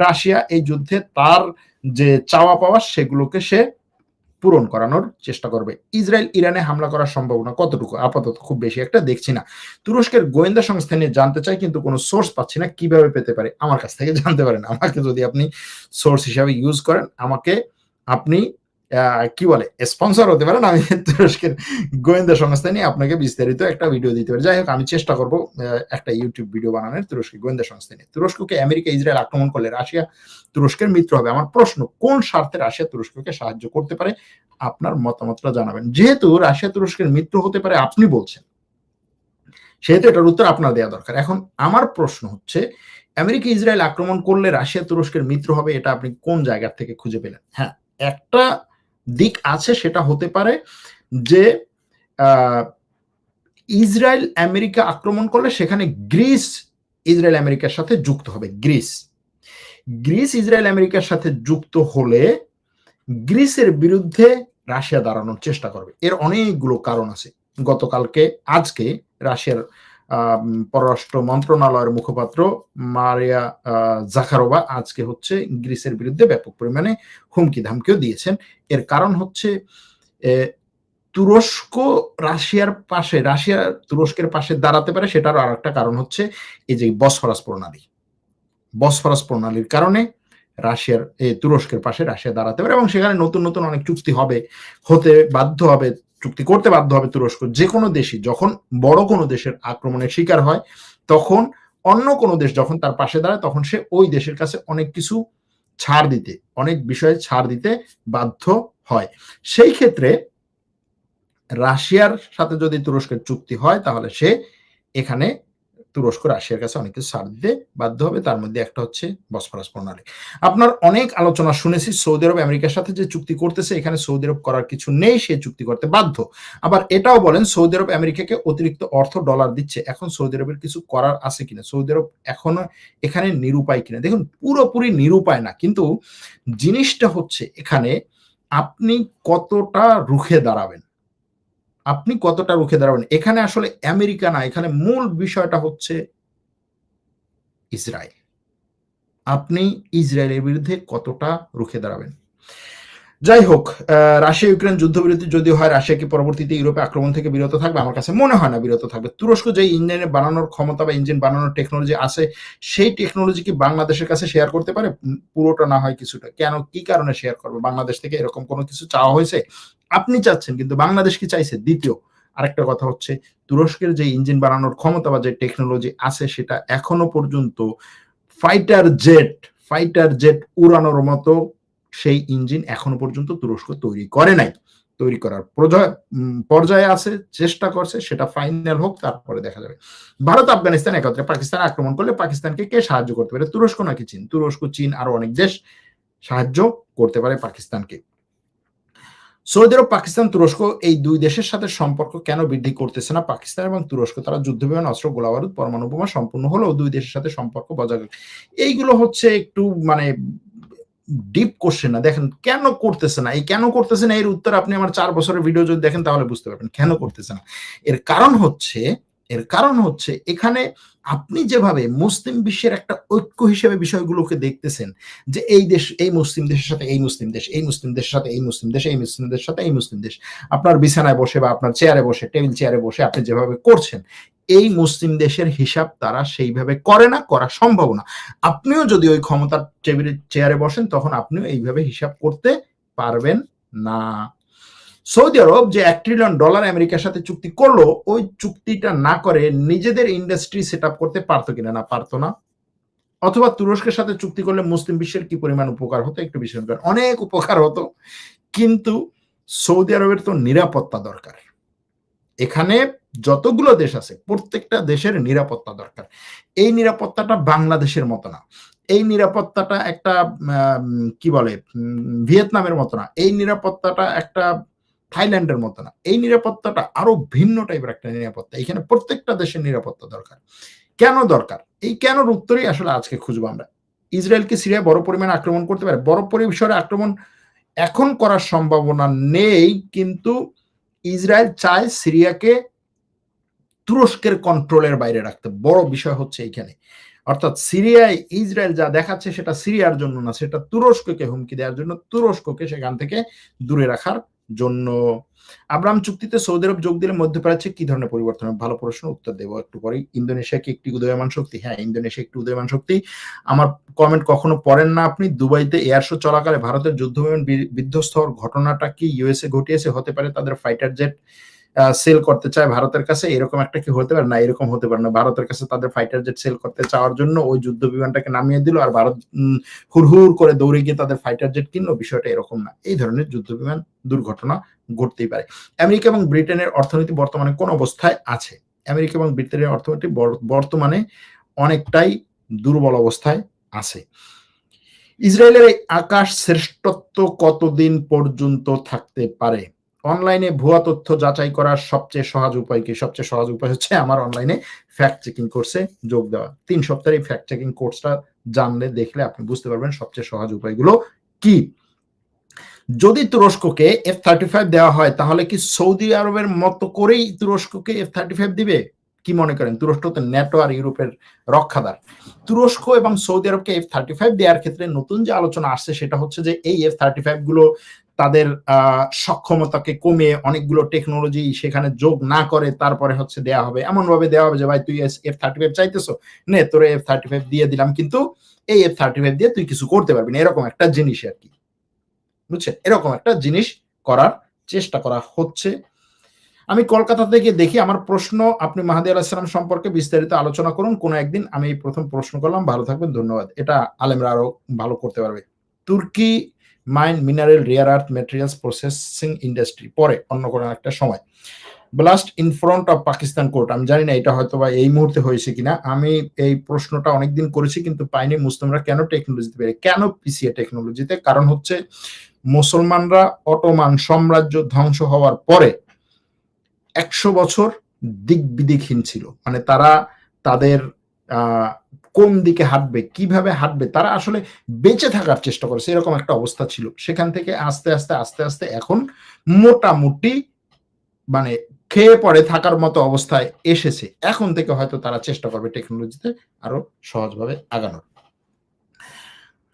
রাশিয়া এই যুদ্ধে তার যে চাওয়া পাওয়া সেগুলোকে সে পূরণ করানোর চেষ্টা করবে। ইসরায়েল ইরানে হামলা করার সম্ভাবনা কতটুকু? আপাতত খুব বেশি একটা দেখছি না। তুরস্কের গোয়েন্দা সংস্থা নিয়ে জানতে চাই কিন্তু কোনো সোর্স পাচ্ছি না, কিভাবে পেতে পারে? আমার কাছ থেকে জানতে পারেন। আমাকে যদি আপনি সোর্স হিসাবে ইউজ করেন, আমাকে আপনি কি বলে স্পন্সর হতে পারেন, আমি তুরস্কের গোয়েন্দা সংস্থা নিয়ে আপনাকে বিস্তারিত একটা ভিডিও দিতে পারি। যাই হোক, আমি চেষ্টা করব একটা ইউটিউব ভিডিও বানানোর তুরস্কের গোয়েন্দা সংস্থা নিয়ে। তুরস্ককে আমেরিকা ইসরায়েল আক্রমণ করলে রাশিয়া তুরস্কের মিত্র হবে। আমার প্রশ্ন, কোন স্বার্থে রাশিয়া তুরস্ককে সাহায্য করতে পারে? আপনার মতামতটা জানাবেন। যেহেতু রাশিয়া তুরস্কের মিত্র হতে পারে আপনি বলছেন, সেহেতু এটার উত্তর আপনার দেওয়া দরকার। এখন আমার প্রশ্ন হচ্ছে, আমেরিকা ইসরায়েল আক্রমণ করলে রাশিয়া তুরস্কের মিত্র হবে, এটা আপনি কোন জায়গা থেকে খুঁজে পেলেন? হ্যাঁ, একটা দিক আছে, সেটা হতে পারে যে ইসরায়েল আমেরিকা আক্রমণ করলে সেখানে গ্রিস ইসরায়েল আমেরিকার সাথে যুক্ত হবে। গ্রিস ইসরায়েল আমেরিকার সাথে যুক্ত হলে গ্রিসের বিরুদ্ধে রাশিয়া দাঁড়ানোর চেষ্টা করবে। এর অনেকগুলো কারণ আছে। আজকে রাশিয়ার পররাষ্ট্র মন্ত্রণালয়ের মুখপাত্র মারিয়া জাখারোভা আজকে হচ্ছে গ্রিসের বিরুদ্ধে ব্যাপক পরিমাণে হুমকি ধামকিও দিয়েছেন। এর কারণ হচ্ছে তুরস্ক রাশিয়া তুরস্কের পাশে দাঁড়াতে পারে, সেটারও আর একটা কারণ হচ্ছে এই যে বসফরাস প্রণালীর কারণে তুরস্কের পাশে রাশিয়া দাঁড়াতে পারে এবং সেখানে নতুন নতুন অনেক চুক্তি চুক্তি করতে বাধ্য হবে তুরস্ক। যে কোনো দেশই যখন বড় কোনো দেশের আক্রমণের শিকার হয়, তখন অন্য কোনো দেশ যখন তার পাশে দাঁড়ায়, তখন সে ওই দেশের কাছে অনেক বিষয়ে ছাড় দিতে বাধ্য হয়। সেই ক্ষেত্রে রাশিয়ার সাথে যদি তুরস্কের চুক্তি হয়, তাহলে সে এখানে তুরস্ক রাশিয়ার কাছে অনেক কিছু ছাড় দিতে বাধ্য হবে। তার মধ্যে একটা হচ্ছে বসফরাস প্রণালী। আপনার অনেক আলোচনা শুনেছি, সৌদি আরব আমেরিকার সাথে যে চুক্তি করতেছে, এখানে সৌদি আরব করার কিছু নেই, সে চুক্তি করতে বাধ্য। আবার এটাও বলেন সৌদি আরব আমেরিকাকে অতিরিক্ত ডলার দিচ্ছে। এখন সৌদি আরবের কিছু করার আছে কিনা? সৌদি আরব এখনো এখানে নিরুপায় কিনা? দেখুন, পুরোপুরি নিরুপায় না, কিন্তু জিনিসটা হচ্ছে এখানে আপনি কতটা রুখে দাঁড়াবেন। এখানে আসলে আমেরিকা না, এখানে মূল বিষয়টা হচ্ছে ইসরায়েল। আপনি ইসরায়েলের বিরুদ্ধে কতটা রুখে দাঁড়াবেন। যাই হোক, রাশিয়া ইউক্রেন যুদ্ধবিরতি যদি হয়, রাশিয়া কি পরবর্তীতে ইউরোপে আক্রমণ থেকে বিরত থাকবে? আমার কাছে মনে হয় না বিরত থাকবে। তুরস্ক যে ইঞ্জিন বানানোর ক্ষমতা বা ইঞ্জিন বানানোর টেকনোলজি আছে, সেই টেকনোলজি কি বাংলাদেশের কাছে শেয়ার করতে পারে? পুরোটা না হয় কিছুটা। কেন, কি কারণে শেয়ার করবে? বাংলাদেশ থেকে এরকম কোনো কিছু চাওয়া হয়েছে? আপনি চাচ্ছেন, কিন্তু বাংলাদেশ কি চাইছে? দ্বিতীয় আরেকটা কথা হচ্ছে, তুরস্কের যে ইঞ্জিন বানানোর ক্ষমতা বা যে টেকনোলজি আছে, সেটা এখনো পর্যন্ত ফাইটার জেট উড়ানোর মতো সেই ইঞ্জিন এখনো পর্যন্ত তুরস্ক তৈরি করে নাই। তৈরি করার পর্যায়ে আছে, চেষ্টা করছে, সেটা ফাইনাল হোক, তারপরে দেখা যাবে। ভারত আফগানিস্তান একত্রে পাকিস্তান আক্রমণ করলে পাকিস্তানকে কে সাহায্য করতে পারে? তুরস্ক নাকি চীন? তুরস্ক, চীন, আরো অনেক দেশ সাহায্য করতে পারে পাকিস্তানকে। সৌদি আরব, পাকিস্তান, তুরস্ক এই দুই দেশের সাথে সম্পর্ক কেন বৃদ্ধি করতেছে না পাকিস্তান এবং তুরস্ক? তারা যুদ্ধ বিমান, অস্ত্র, গোলাবারুদ, পরমাণু বোমা সম্পূর্ণ হলেও দুই দেশের সাথে সম্পর্ক বজায় রাখে। এইগুলো হচ্ছে একটু মানে ডিপ কোশ্চেন না। দেখেন কেন করতেছে না, এই কেন করতেছে না এর উত্তর আপনি আমার 4 বছরের ভিডিও যদি দেখেন তাহলে বুঝতে পারবেন কেন করতেছে না। এর কারণ হচ্ছে এখানে আপনি যেভাবে মুসলিম বিশ্বের একটা ঐক্য হিসেবে বিষয়গুলোকে দেখতেছেন, যে এই দেশ এই মুসলিম দেশের সাথে এই মুসলিম দেশ, এই মুসলিম দেশের সাথে এই মুসলিম দেশ, এই মুসলিম দেশের সাথে এই মুসলিম দেশ, আপনার বিছানায় বসে বা আপনার চেয়ারে বসে, টেবিল চেয়ারে বসে আপনি যেভাবে করছেন, এই মুসলিম দেশের হিসাব তারা সেইভাবে করে না, করা সম্ভব না। আপনিও যদি ওই ক্ষমতার টেবিলে চেয়ারে বসেন তখন আপনিও এইভাবে হিসাব করতে পারবেন না। সৌদি আরব যে $1 ট্রিলিয়ন আমেরিকার সাথে চুক্তি করলো, ওই চুক্তিটা না করে নিজেদের ইন্ডাস্ট্রি সেট আপ করতে পারতো কিনা? না, পারতো না। অথবা তুরস্কের সাথে চুক্তি করলে মুসলিম বিশ্বের কি পরিমাণ উপকার হতো? একটু বিষয় অনেক উপকার হতো, কিন্তু সৌদি আরবের তো নিরাপত্তা দরকার। এখানে যতগুলো দেশ আছে প্রত্যেকটা দেশের নিরাপত্তা দরকার। এই নিরাপত্তাটা বাংলাদেশের মতো না, এই নিরাপত্তাটা একটা কি বলে ভিয়েতনামের মতো না, এই নিরাপত্তাটা একটা থাইল্যান্ডের মতো না, এই নিরাপত্তাটা আরো ভিন্ন টাইপের একটা নিরাপত্তা। এখানে প্রত্যেকটা দেশের নিরাপত্তা দরকার। কেন দরকার? এই কেনর উত্তরই আসলে আজকে খুঁজবো আমরা। ইসরায়েল কি সিরিয়া বড় পরিমাণে আক্রমণ করতে পারে? বড় পরিসরে আক্রমণ এখন করার সম্ভাবনা নেই, কিন্তু ইসরায়েল চায় সিরিয়াকে তুরস্কের কন্ট্রোলের বাইরে রাখতে। বড় বিষয় হচ্ছে এইখানে। অর্থাৎ সিরিয়ায় ইসরায়েল যা দেখাচ্ছে সেটা সিরিয়ার জন্য না, সেটা তুরস্ককে হুমকি দেওয়ার জন্য, তুরস্ককে সেখান থেকে দূরে রাখার জন্য। আব্রাহাম চুক্তিতে সৌদি আরব যোগ দিলে মধ্যপ্রাচ্যে কি ধরনের পরিবর্তন হবে? ভালো প্রশ্ন, উত্তর দেবো একটু পরেই। ইন্দোনেশিয়া কি একটি উদীয়মান শক্তি? হ্যাঁ, ইন্দোনেশিয়া একটি উদীয়মান শক্তি। আমার কমেন্ট কখনো পড়েন না আপনি। দুবাইতে এয়ার শো চলাকালে ভারতের যুদ্ধ বিমান বিধ্বস্ত হওয়ার ঘটনাটা কি ইউএসএ ঘটিয়েছে? হতে পারে তাদের ফাইটার জেট সেল করতে চায় ভারতের কাছে, এরকম একটা কি হতে পারে? না, এরকম হতে পারে না। ভারতের কাছে তাদের ফাইটার জেট সেল করতে চাওয়ার জন্য ওই যুদ্ধ বিমানটাকে নামিয়ে দিল, আর ভারত হুড়হুড় করে দৌড়ে গিয়ে তাদের ফাইটার জেট কিনলো। বিষয়টা এরকম না। এই ধরনের যুদ্ধ বিমান দুর্ঘটনা ঘটতেই পারে। আমেরিকা এবং ব্রিটেনের অর্থনীতি বর্তমানে কোন অবস্থায় আছে? আমেরিকা এবং ব্রিটেনের অর্থনীতি বর্তমানে অনেকটাই দুর্বল অবস্থায় আছে। ইসরায়েলের এই আকাশ শ্রেষ্ঠত্ব কতদিন পর্যন্ত থাকতে পারে? অনলাইনে ভুয়া তথ্য যাচাই করার সবচেয়ে সহজ উপায় কি? সবচেয়ে সহজ উপায় হচ্ছে আমার অনলাইনে ফ্যাক্ট চেকিং কোর্সে যোগ দেওয়া। 3 সপ্তাহের এই ফ্যাক্ট চেকিং কোর্সটা জানলে, দেখলে আপনি বুঝতে পারবেন সবচেয়ে সহজ উপায়গুলো কি। যদি তুরস্ককে F-35 দেওয়া হয় তাহলে কি সৌদি আরবের মতো করেই তুরস্ককে F-35 দিবে? কি মনে করেন? তুরস্ক তো ন্যাটো আর ইউরোপের রক্ষাদার। তুরস্ক এবং সৌদি আরবকে F-35 দেওয়ার ক্ষেত্রে নতুন যে আলোচনা আসছে সেটা হচ্ছে যে এই F-35 গুলো তাদের সক্ষমতাকে কমিয়ে অনেকগুলো টেকনোলজি সেখানে যোগ না করে তারপরে হচ্ছে দেওয়া হবে। এমন ভাবে দেওয়া হবে যে ভাই তুই F-35 চাইতেছো, নে তোরে F-35 দিয়ে দিলাম, কিন্তু এই F-35 দিয়ে তুই কিছু করতে পারবি না, এরকম একটা জিনিস আর কি। বুঝছেন? এরকম একটা জিনিস করার চেষ্টা করা হচ্ছে। আমি কলকাতা থেকে দেখি। আমার প্রশ্ন, আপনি মাহাদী আলাইহিস সালাম সম্পর্কে বিস্তারিত আলোচনা করুন কোনো একদিন। আমি এই প্রথম প্রশ্ন করলাম। ভালো থাকবেন, ধন্যবাদ। এটা আলেমরা আরো ভালো করতে পারবে। তুর্কি mine mineral rare earth materials processing industry, পরে অন্য কোনো একটা সময়। Blast in front of Pakistan court, আমি জানি না এটা হয়তো বা এই মুহূর্তে হয়েছে কিনা। আমি এই প্রশ্নটা অনেকদিন করেছি কিন্তু পাইনি। মুসলিমরা কেন টেকনোলজিতে পেরে, কেন পিছিয়ে টেকনোলজিতে? কারণ হচ্ছে মুসলমানরা অটোমান সাম্রাজ্য ধ্বংস হওয়ার পরে 100 বছর দিক বিদিকহীন ছিল। মানে তারা তাদের কোন দিকে হাঁটবে, কিভাবে হাঁটবে, তারা আসলে বেঁচে থাকার চেষ্টা করেছে, এরকম একটা অবস্থা ছিল। সেখান থেকে আস্তে আস্তে আস্তে আস্তে এখন মোটামুটি মানে খেয়ে পড়ে থাকার মতো অবস্থায় এসেছে। এখন থেকে হয়তো তারা চেষ্টা করবে টেকনোলজিতে আরো সহজভাবে আগানোর।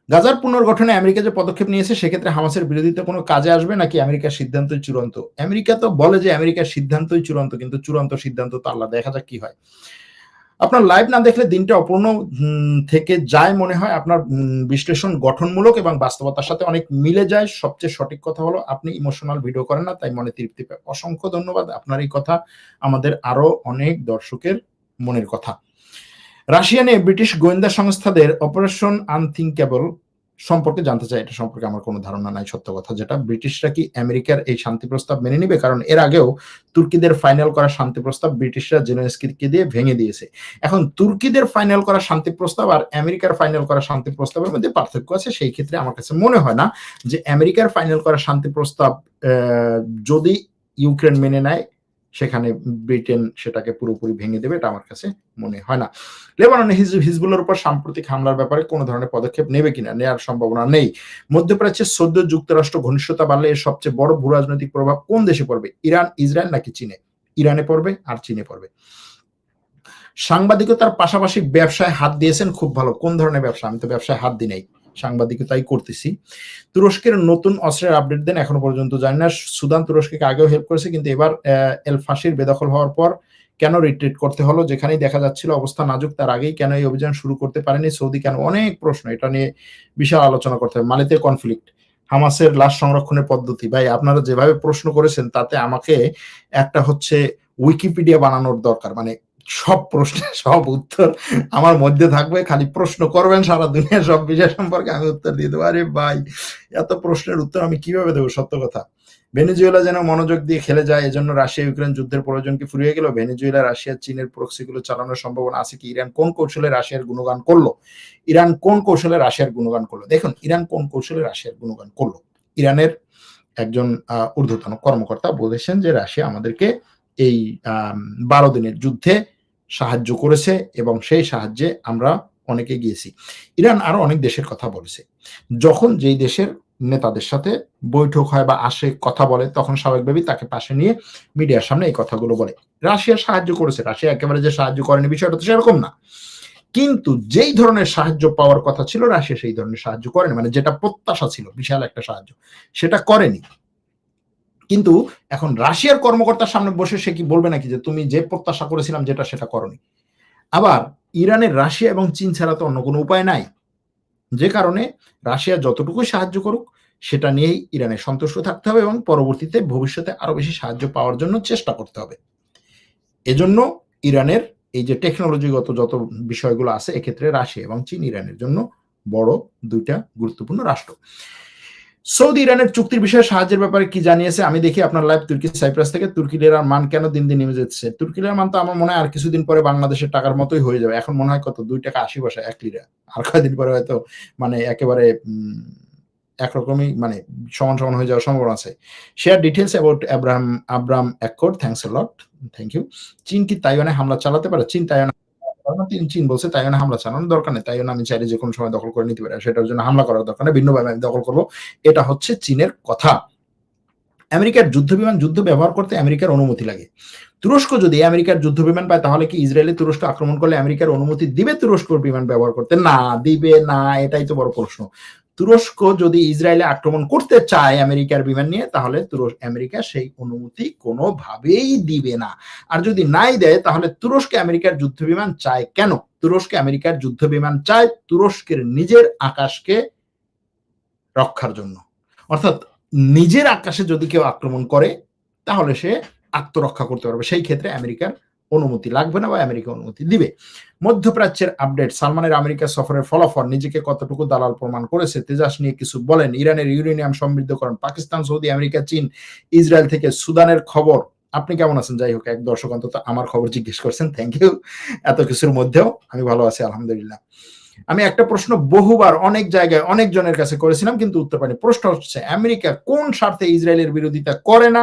গাজার পুনর্গঠনে আমেরিকা যে পদক্ষেপ নিয়েছে সেক্ষেত্রে হামাসের বিরোধিতা কোনো কাজে আসবে নাকি আমেরিকার সিদ্ধান্তই চূড়ান্ত? আমেরিকা তো বলে যে আমেরিকার সিদ্ধান্তই চূড়ান্ত, কিন্তু চূড়ান্ত সিদ্ধান্ত তো আল্লাহ, দেখা যাক কি হয়। আপনার লাইভ না দেখলে দিনটা অপূর্ণ থেকে যায় মনে হয়। আপনার বিশ্লেষণ গঠনমূলক এবং বাস্তবতার সাথে অনেক মিলে যায়। সবচেয়ে সঠিক কথা হলো আপনি ইমোশনাল ভিডিও করেন না, তাই মনে তৃপ্তি পায়। অসংখ্য ধন্যবাদ। আপনার এই কথা আমাদের আরো অনেক দর্শকের মনের কথা। রাশিয়া নিয়ে ব্রিটিশ গোয়েন্দা সংস্থাদের অপারেশন আনথিঙ্কেবল সম্পর্কে জানতে চাই। এটা সম্পর্কে আমার কোনো ধারণা নাই, সত্য কথা যেটা। ব্রিটিশরা কি আমেরিকার এই শান্তি প্রস্তাব মেনে নিবে? কারণ এর আগেও তুর্কিদের ফাইনাল করা শান্তি প্রস্তাব ব্রিটিশরা জেলেনস্কিকে দিয়ে ভেঙে দিয়েছে। এখন তুর্কিদের ফাইনাল করা শান্তি প্রস্তাব আর আমেরিকার ফাইনাল করা শান্তি প্রস্তাবের মধ্যে পার্থক্য আছে। সেই ক্ষেত্রে আমার কাছে মনে হয় না যে আমেরিকার ফাইনাল করা শান্তি প্রস্তাব যদি ইউক্রেন মেনে নেয়, সেখানে ব্রিটেন সেটাকে পুরোপুরি ভেঙে দেবে, এটা আমার কাছে মনে হয় না। লেবাননে হিজবুল্লাহর উপর সাম্প্রতিক হামলার ব্যাপারে কোনো ধরনের পদক্ষেপ নেবে কিনা? নেওয়ার সম্ভাবনা নেই। মধ্যপ্রাচ্যে সদ্য যুক্তরাষ্ট্র ঘনিষ্ঠতা বাড়লে এর সবচেয়ে বড় ভূরাজনৈতিক প্রভাব কোন দেশে পড়বে? ইরান, ইসরায়েল নাকি চীনে? ইরানে পড়বে আর চীনে পড়বে। সাংবাদিকতার পাশাপাশি ব্যবসায় হাত দিয়েছেন, খুব ভালো। কোন ধরনের ব্যবসা? আমি তো ব্যবসায় হাত দিই নাই, সাংবাদিকতাই করতেছি। তুরস্কের নতুন অস্ত্রের আপডেট দেন, এখনো পর্যন্ত জানি না। সুদান তুরস্ককে আগেও হেল্প করেছে, কিন্তু এবার এল ফাশির বেদখল হওয়ার পর কেন রিট্রিট করতে হলো? যেখানেই দেখা যাচ্ছিল অবস্থা নাজুক, তার আগেই কেন এই অভিযান শুরু করতে পারেনি সৌদি? কেন? অনেক প্রশ্ন, এটা নিয়ে বিশাল আলোচনা করতে হবে। মালিতে কনফ্লিক্ট, হামাসের লাশ সংরক্ষণের পদ্ধতি। ভাই, আপনারা যেভাবে প্রশ্ন করেছেন তাতে আমাকে একটা হচ্ছে উইকিপিডিয়া বানানোর দরকার। মানে সব প্রশ্নের সব উত্তর আমার মধ্যে থাকবে, খালি প্রশ্ন করবেন সারা দুনিয়ার সব বিষয় সম্পর্কে, আমি উত্তর দিয়ে দেবো। আরে ভাই, এত প্রশ্নের উত্তর আমি কিভাবে দেবো? সত্য কথা। ভেনেজুয়েলা যেন মনোযোগ দিয়ে খেলে যায়, এজন্য রাশিয়া ইউক্রেন যুদ্ধের প্রয়োজন কি ফুরিয়ে গেল? ভেনেজুয়েলা রাশিয়া চীনের প্রক্সিগুলো চালানোর সম্ভাবনা আছে কি? ইরান কোন কৌশলে রাশিয়ার গুণগান করলো? ইরান কোন কৌশলে রাশিয়ার গুণগান করলো? দেখুন, ইরান কোন কৌশলে রাশিয়ার গুণগান করলো? ইরানের একজন ঊর্ধ্বতন কর্মকর্তা বলেছেন যে রাশিয়া আমাদেরকে এই 12 দিনের যুদ্ধে সাহায্য করেছে এবং সেই সাহায্যে আমরা অনেকে গিয়েছি। ইরান আরো অনেক দেশের কথা বলেছে। যখন যেই দেশের নেতাদের সাথে বৈঠক হয় বা আসে, কথা বলে, তখন স্বাভাবিকভাবেই তাকে পাশে নিয়ে মিডিয়ার সামনে এই কথাগুলো বলে। রাশিয়া সাহায্য করেছে, রাশিয়া একেবারে যে সাহায্য করেনি বিষয়টা তো সেরকম না। কিন্তু যেই ধরনের সাহায্য পাওয়ার কথা ছিল, রাশিয়া সেই ধরনের সাহায্য করেনি। মানে যেটা প্রত্যাশা ছিল, বিশাল একটা সাহায্য, সেটা করেনি। কিন্তু এখন রাশিয়ার কর্মকর্তার সামনে বসে সে কি বলবে নাকি যে তুমি যে প্রত্যাশা করেছিলাম যেটা সেটা করনি? আবার ইরানের রাশিয়া এবং চীন ছাড়া তো অন্য কোনো উপায় নাই। যে কারণে রাশিয়া যতটুকুই সাহায্য করুক সেটা নিয়েই ইরানের সন্তুষ্ট থাকতে হবে এবং পরবর্তীতে ভবিষ্যতে আরো বেশি সাহায্য পাওয়ার জন্য চেষ্টা করতে হবে। এজন্য ইরানের এই যে টেকনোলজিগত যত বিষয়গুলো আছে, এক্ষেত্রে রাশিয়া এবং চীন ইরানের জন্য বড় দুইটা গুরুত্বপূর্ণ রাষ্ট্র। সৌদি ইরানের চুক্তির বিষয়ে সাহায্যের ব্যাপারে কি জানিয়েছে? আমি দেখি আপনার লাইভ তুর্কি সাইপ্রাস থেকে। তুর্কি লিরার মান কেন দিন দিন নেমে যাচ্ছে? তুর্কি লিরার মান তো আমার মনে হয় আর কিছুদিন পরে বাংলাদেশের টাকার মতোই হয়ে যাবে। এখন মনে হয় কত, 2 টাকা 80 পয়সা 1 লিরা। আর কয়েকদিন পরে হয়তো মানে একেবারে একরকমই, মানে সমান সমান হয়ে যাওয়ার সম্ভাবনা আছে। Share details about Abraham Accord. Thanks a lot, thank you. চীন কি তাইওয়ানে হামলা চালাতে পারে? চীন তাইওয়ানে, চীন বলছে তাইওয়ানে হামলা চালানোর দরকার নেই, তাইওয়ান আমি চাইলে যে কোনো সময় দখল করে নিতে পারি, সেটার জন্য হামলা করার দরকার নেই, ভিন্নভাবে আমি দখল করবো, এটা হচ্ছে চীনের কথা। আমেরিকার যুদ্ধ বিমান যুদ্ধ ব্যবহার করতে আমেরিকার অনুমতি লাগে। তুরস্ক যদি আমেরিকার যুদ্ধ বিমান পায়, তাহলে কি ইসরায়েলি তুরস্ক আক্রমণ করলে আমেরিকার অনুমতি দিবে তুরস্কর বিমান ব্যবহার করতে? না, দিবে না। এটাই তো বড় প্রশ্ন। তুরস্ক যদি ইসরায়েলে আক্রমণ করতে চায় আমেরিকার বিমান নিয়ে, তাহলে আমেরিকা সেই অনুমতি কোনোভাবেই দিবে না। আর যদি নাই দেয়, তাহলে তুরস্কে আমেরিকার যুদ্ধ বিমান চায় কেন? তুরস্কে আমেরিকার যুদ্ধ বিমান চায় তুরস্কের নিজের আকাশকে রক্ষার জন্য। অর্থাৎ নিজের আকাশে যদি কেউ আক্রমণ করে, তাহলে সে আত্মরক্ষা করতে পারবে। সেই ক্ষেত্রে আমেরিকার অনুমতি লাগবে না বা আমেরিকা অনুমতি দিবে। মধ্যপ্রাচ্যের আপডেট, সালমানের আমেরিকা সফরের ফলাফল নিজেকে কতটুকু দালাল প্রমাণ করেছে? তেজাস নিয়ে কিছু বলেন। ইরানের ইউরেনিয়াম সমৃদ্ধকরণ, পাকিস্তান, সৌদি, আমেরিকা, চীন, ইসরায়েল থেকে সুদানের খবর। আপনি কেমন আছেন? যাই হোক, এক দর্শক অন্তত আমার খবর জিজ্ঞেস করছেন, থ্যাংক ইউ। এত কিছুর মধ্যেও আমি ভালো আছি, আলহামদুলিল্লাহ। আমি একটা প্রশ্ন বহুবার অনেক জায়গায় অনেক জনের কাছে করেছিলাম, কিন্তু উত্তর পাইনি। প্রশ্ন হচ্ছে, আমেরিকা কোন স্বার্থে ইসরায়েলের বিরোধিতা করে না?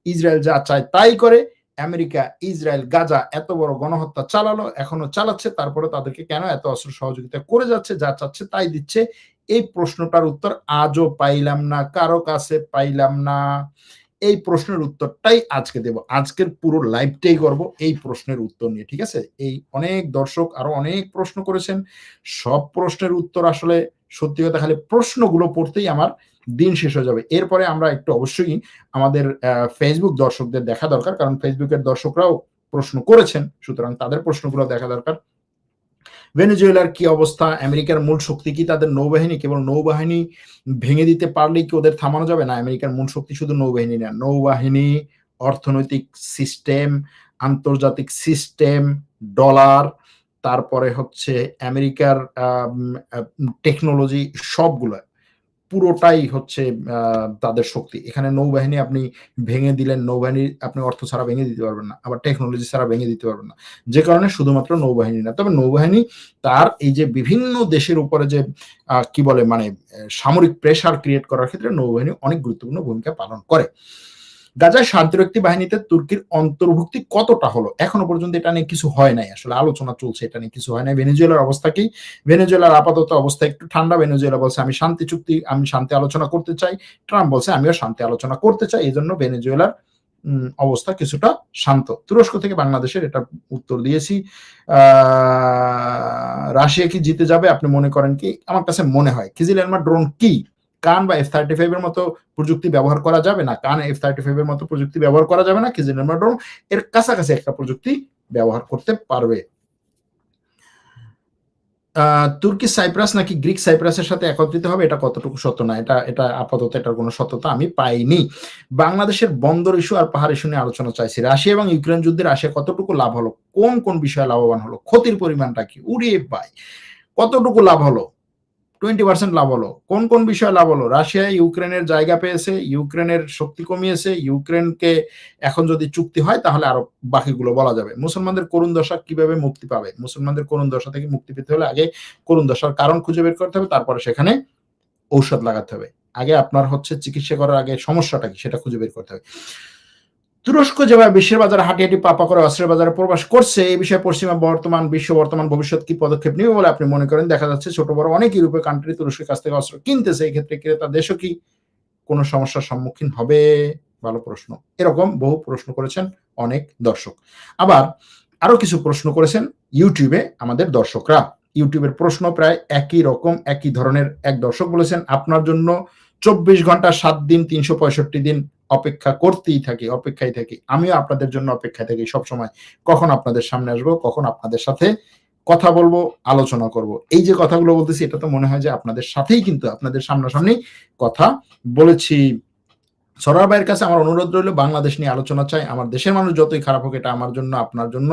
ইসরায়েল যা চায় তাই করে। আমেরিকা ইসরায়েল গাজা এত বড় গণহত্যা চালালো, এখনো চালাচ্ছে, তারপরে তাদেরকে কেন এত অস্ত্র সহযোগিতা করে যাচ্ছে? যা চাচ্ছে তাই দিচ্ছে। এই প্রশ্নটার উত্তর আজও পাইলাম না, কারো কাছে পাইলাম না। এই প্রশ্নের উত্তরটাই আজকে দেব। আজকের পুরো লাইভটাই করব এই প্রশ্নের উত্তর নিয়ে, ঠিক আছে? এই অনেক দর্শক আরো অনেক প্রশ্ন করেছেন, সব প্রশ্নের উত্তর আসলে সত্যি কথা খালি প্রশ্নগুলো পড়তেই আমার দিন শেষ হয়ে যাবে। এরপরে আমরা একটু অবশ্যই আমাদের ফেসবুক দর্শকদের দেখা দরকার, কারণ ফেসবুকের দর্শকরাও প্রশ্ন করেছেন, সুতরাং তাদের প্রশ্নগুলো দেখা দরকার। ভেনেজুয়েলার কি অবস্থা? আমেরিকার মূল শক্তি কি তাদের নৌবাহিনী? কেবল নৌবাহিনী ভেঙে দিতে পারলেই কি ওদের থামানো যাবে? না, আমেরিকার মূল শক্তি শুধু নৌবাহিনী না, নৌবাহিনী, অর্থনৈতিক সিস্টেম, আন্তর্জাতিক সিস্টেম, ডলার, তারপরে হচ্ছে আমেরিকার টেকনোলজি সবগুলা পুরোটাই হচ্ছে তাদের শক্তি। এখানে নৌবাহিনী আপনি ভেঙে দিলেন, নৌবাহিনী আপনি অর্থ ছাড়া ভেঙে দিতে পারবেন না। আবার টেকনোলজি ছাড়া ভেঙে দিতে পারবেন না। যে কারণে শুধুমাত্র নৌবাহিনী না। তবে নৌবাহিনী তার এই যে বিভিন্ন দেশের উপরে যে কি বলে মানে সামরিক প্রেশার ক্রিয়েট করার ক্ষেত্রে নৌবাহিনী অনেক গুরুত্বপূর্ণ ভূমিকা পালন করে। গাজায় শান্তিরক্ষী বাহিনীতে তুর্কির অন্তর্ভুক্তি কতটা হলো? এখনো পর্যন্ত এটা নিয়ে কিছু হয় নাই। আসলে আলোচনা চলছে, এটা নিয়ে কিছু হয় নাই। ভেনেজুয়েলার অবস্থা কি? ভেনেজুয়েলার আপাতত অবস্থা একটু ঠান্ডা। ভেনেজুয়েলা বলছে আমি শান্তি আলোচনা করতে চাই। ট্রাম্প বলছে আমিও শান্তি আলোচনা করতে চাই। এজন্য ভেনেজুয়েলার অবস্থা কিছুটা শান্ত। তুরস্ক থেকে বাংলাদেশের এটা উত্তর দিয়েছি। রাশিয়া কি জিতে যাবে আপনি মনে করেন কি? আমার কাছে মনে হয় কিজিল-এলমা ড্রোন কি? কান বা F-35 এর মতো প্রযুক্তি ব্যবহার করা যাবে না। কান F-35 এর মতো প্রযুক্তি ব্যবহার করা যাবে না। কিজিল-এলমা ড্রোন এর কাছাকাছি একটা প্রযুক্তি ব্যবহার করতে পারবে। তুর্কি সাইপ্রাস নাকি গ্রিক সাইপ্রাসের সাথে একত্রিত হবে, এটা কতটুকু সত্য না? এটা আপাতত এটার কোনো সত্যতা আমি পাইনি। বাংলাদেশের বন্দর ইস্যু আর পাহাড় ইস্যু নিয়ে আলোচনা চাইছি। রাশিয়া এবং ইউক্রেন যুদ্ধে রাশিয়া কতটুকু লাভ হলো? কোন কোন বিষয়ে লাভবান হলো? ক্ষতির পরিমাণটা কি? উরে ভাই! কতটুকু লাভ হলো? 20% লাভ হলো। কোন কোন বিষয়ে লাভ হলো? রাশিয়া ইউক্রেনের জায়গা পেয়েছে, ইউক্রেনের শক্তি কমিয়েছে, ইউক্রেনকে এখন যদি চুক্তি হয় তাহলে আরো বাকিগুলো বলা যাবে। মুসলমানদের করুণ দশা কিভাবে মুক্তি পাবে? মুসলমানদের করুণ দশা থেকে মুক্তি পেতে হলে আগে করুণ দশার কারণ খুঁজে বের করতে হবে, তারপরে সেখানে ঔষধ লাগাতে হবে। আগে আপনার হচ্ছে চিকিৎসা করার আগে সমস্যাটা কি সেটা খুঁজে বের করতে হবে। তুরস্ক যেভাবে বিশ্বের বাজারে হাঁটি হাঁটি পাপা করে অস্ত্রের বাজারে প্রবেশ করছে, এই বিষয়ে পশ্চিমা বর্তমান ভবিষ্যৎ কি পদক্ষেপ নেবে বলে আপনি মনে করেন? দেখা যাচ্ছে ছোট বড় অনেক ইউরোপীয় কান্ট্রি তুরস্কের কাছ থেকে অস্ত্র কিনতেছে। এই ক্ষেত্রে ক্রেতা দেশও কি কোনো সমস্যার সম্মুখীন হবে? ভালো প্রশ্ন। এরকম বহু প্রশ্ন করেছেন অনেক দর্শক। আবার আরো কিছু প্রশ্ন করেছেন ইউটিউবে আমাদের দর্শকরা। ইউটিউবের প্রশ্ন প্রায় একই রকম, একই ধরনের। এক দর্শক বলেছেন আপনার জন্য 24 ঘন্টা 7 দিন 365 দিন অপেক্ষায় থাকি। আমিও আপনাদের জন্য অপেক্ষায় থাকি সবসময়। কখন আপনাদের সামনে আসবো, কখন আপনাদের সাথে কথা বলবো, আলোচনা করব। এই যে কথাগুলো বলতেছি এটা তো মনে হয় যে আপনাদের সাথেই কিন্তু আপনাদের সামনাসামনি কথা বলেছি। সরার ভাইয়ের কাছে আমার অনুরোধ রইল, বাংলাদেশ নিয়ে আলোচনা চাই। আমার দেশের মানুষ যতই খারাপ হোক এটা আমার জন্য আপনার জন্য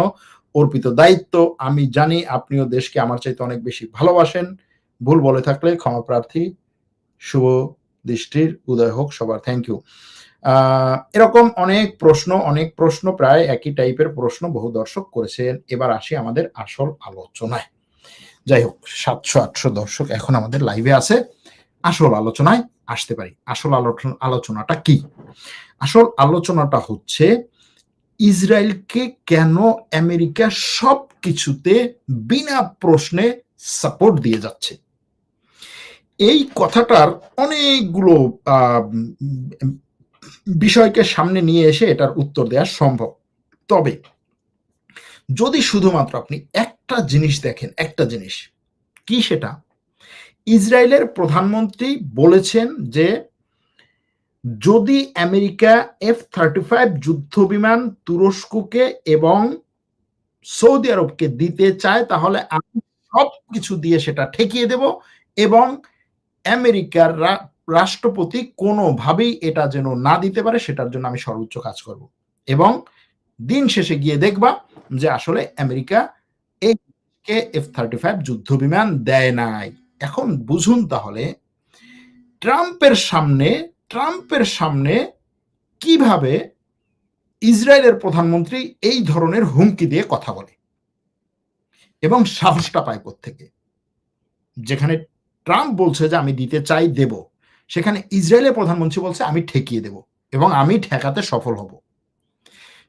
অর্পিত দায়িত্ব। আমি জানি আপনিও দেশকে আমার চাইতে অনেক বেশি ভালোবাসেন। ভুল বলে থাকলে ক্ষমা প্রার্থী। শুভ দৃষ্টির উদয় হোক সবার। Thank you. এরকম অনেক প্রশ্ন প্রায় একই টাইপের প্রশ্ন বহু দর্শক করেছেন। এবার আসি আমাদের আসল আলোচনায়। যাই হোক 700-800 দর্শক এখন আমাদের লাইভে আছে। আসল আলোচনায় আসতে পারি। আসল আলোচনাটা কি? আসল আলোচনাটা হচ্ছে ইসরায়েলকে কেন আমেরিকা সবকিছুতে বিনা প্রশ্নে সাপোর্ট দিয়ে যাচ্ছে। এই কথাটার অনেকগুলো বিষয়কে সামনে নিয়ে এসে এটার উত্তর দেওয়া সম্ভব। তবে যদি শুধুমাত্র আপনি একটা জিনিস দেখেন, একটা জিনিস কি সেটা? ইসরায়েলের প্রধানমন্ত্রী বলেছেন যে যদি আমেরিকা F-35 যুদ্ধ বিমান তুরস্ককে এবং সৌদি আরবকে দিতে চায় তাহলে আমি সবকিছু দিয়ে সেটা ঠেকিয়ে দেব এবং আমেরিকার রাষ্ট্রপতি কোনোভাবেই এটা যেন না দিতে পারে সেটার জন্য আমি সর্বোচ্চ কাজ করব। এবং দিন শেষে গিয়ে দেখবা যে আসলে আমেরিকা এই F-35 যুদ্ধ বিমান দেয় নাই। এখন বুঝুন তাহলে ট্রাম্পের সামনে কিভাবে ইসরায়েলের প্রধানমন্ত্রী এই ধরনের হুমকি দিয়ে কথা বলে এবং সাহসটা পায় কোত্থেকে? যেখানে ট্রাম্প বলছে যে আমি দিতে চাই দেব, সেখানে ইসরায়েলের প্রধানমন্ত্রী বলছে আমি ঠেকিয়ে দেব এবং আমি ঠেকাতে সফল হব।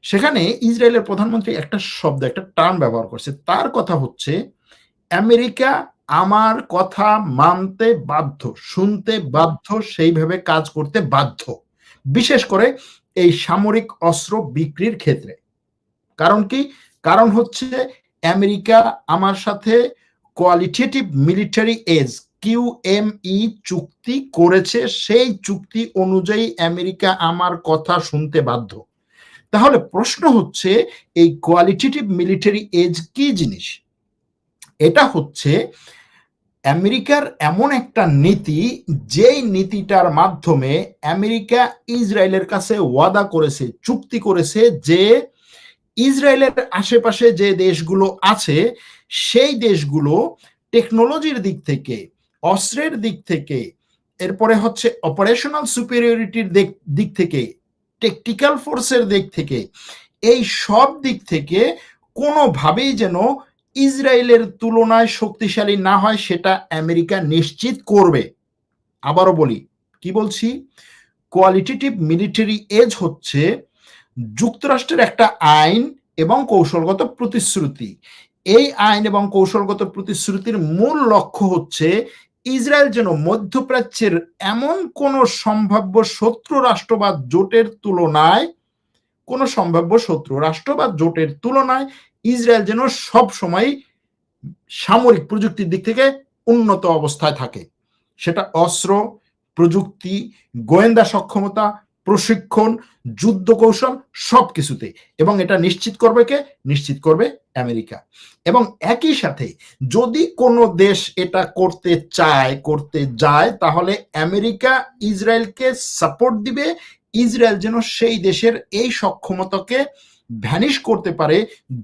সেখানে ইসরায়েলের প্রধানমন্ত্রী একটা শব্দ, একটা টার্ম ব্যবহার করছে। তার কথা হচ্ছে আমেরিকা আমার কথা মানতে বাধ্য, শুনতে বাধ্য, সেইভাবে কাজ করতে বাধ্য, বিশেষ করে এই সামরিক অস্ত্র বিক্রির ক্ষেত্রে। কারণ কি? কারণ হচ্ছে আমেরিকা আমার সাথে কোয়ালিটেটিভ মিলিটারি এজ QME চুক্তি করেছে, সেই চুক্তি অনুযায়ী আমেরিকা আমার কথা শুনতে বাধ্য। তাহলে প্রশ্ন হচ্ছে এই কোয়ালিটেটিভ মিলিটারি এজ কি জিনিস? এটা হচ্ছে আমেরিকার এমন একটা নীতি, যেই নীতিটার মাধ্যমে আমেরিকা ইসরায়েলের কাছে ওয়াদা করেছে, চুক্তি করেছে যে ইসরায়েলের আশেপাশে যে দেশগুলো আছে সেই দেশগুলো টেকনোলজির দিক থেকে, অস্ত্রের দিক থেকে, এরপরে হচ্ছে অপারেশনাল সুপিরিয়রিটির দিক থেকে, টেকটিক্যাল ফোর্সের দিক থেকে, এই সব দিক থেকে কোনোভাবেই যেন ইসরায়েলের তুলনায় শক্তিশালী না হয় সেটা আমেরিকা নিশ্চিত করবে। আবারও বলি, কি বলছি, কোয়ালিটেটিভ মিলিটারি এজ হচ্ছে যুক্তরাষ্ট্রের একটা আইন এবং কৌশলগত প্রতিশ্রুতি। এই আইন এবং কৌশলগত প্রতিশ্রুতির মূল লক্ষ্য হচ্ছে ইসরায়েল যেন মধ্যপ্রাচ্যের এমন কোন সম্ভাব্য শত্রু রাষ্ট্র বা জোটের তুলনায় ইসরায়েল যেন সব সময় সামরিক প্রযুক্তির দিক থেকে উন্নত অবস্থায় থাকে, সেটা অস্ত্র, প্রযুক্তি, গোয়েন্দা সক্ষমতা, প্রশিক্ষণ, যুদ্ধ কৌশল সবকিছুতে। এবং এটা নিশ্চিত করবে কে? নিশ্চিত করবে আমেরিকা। এবং একই সাথে যদি কোনো দেশ এটা করতে যায় তাহলে আমেরিকা ইসরায়েলকে সাপোর্ট দিবে, ইসরায়েল যেন সেই দেশের এই সক্ষমতাকে ভ্যানিশ করতে পারে,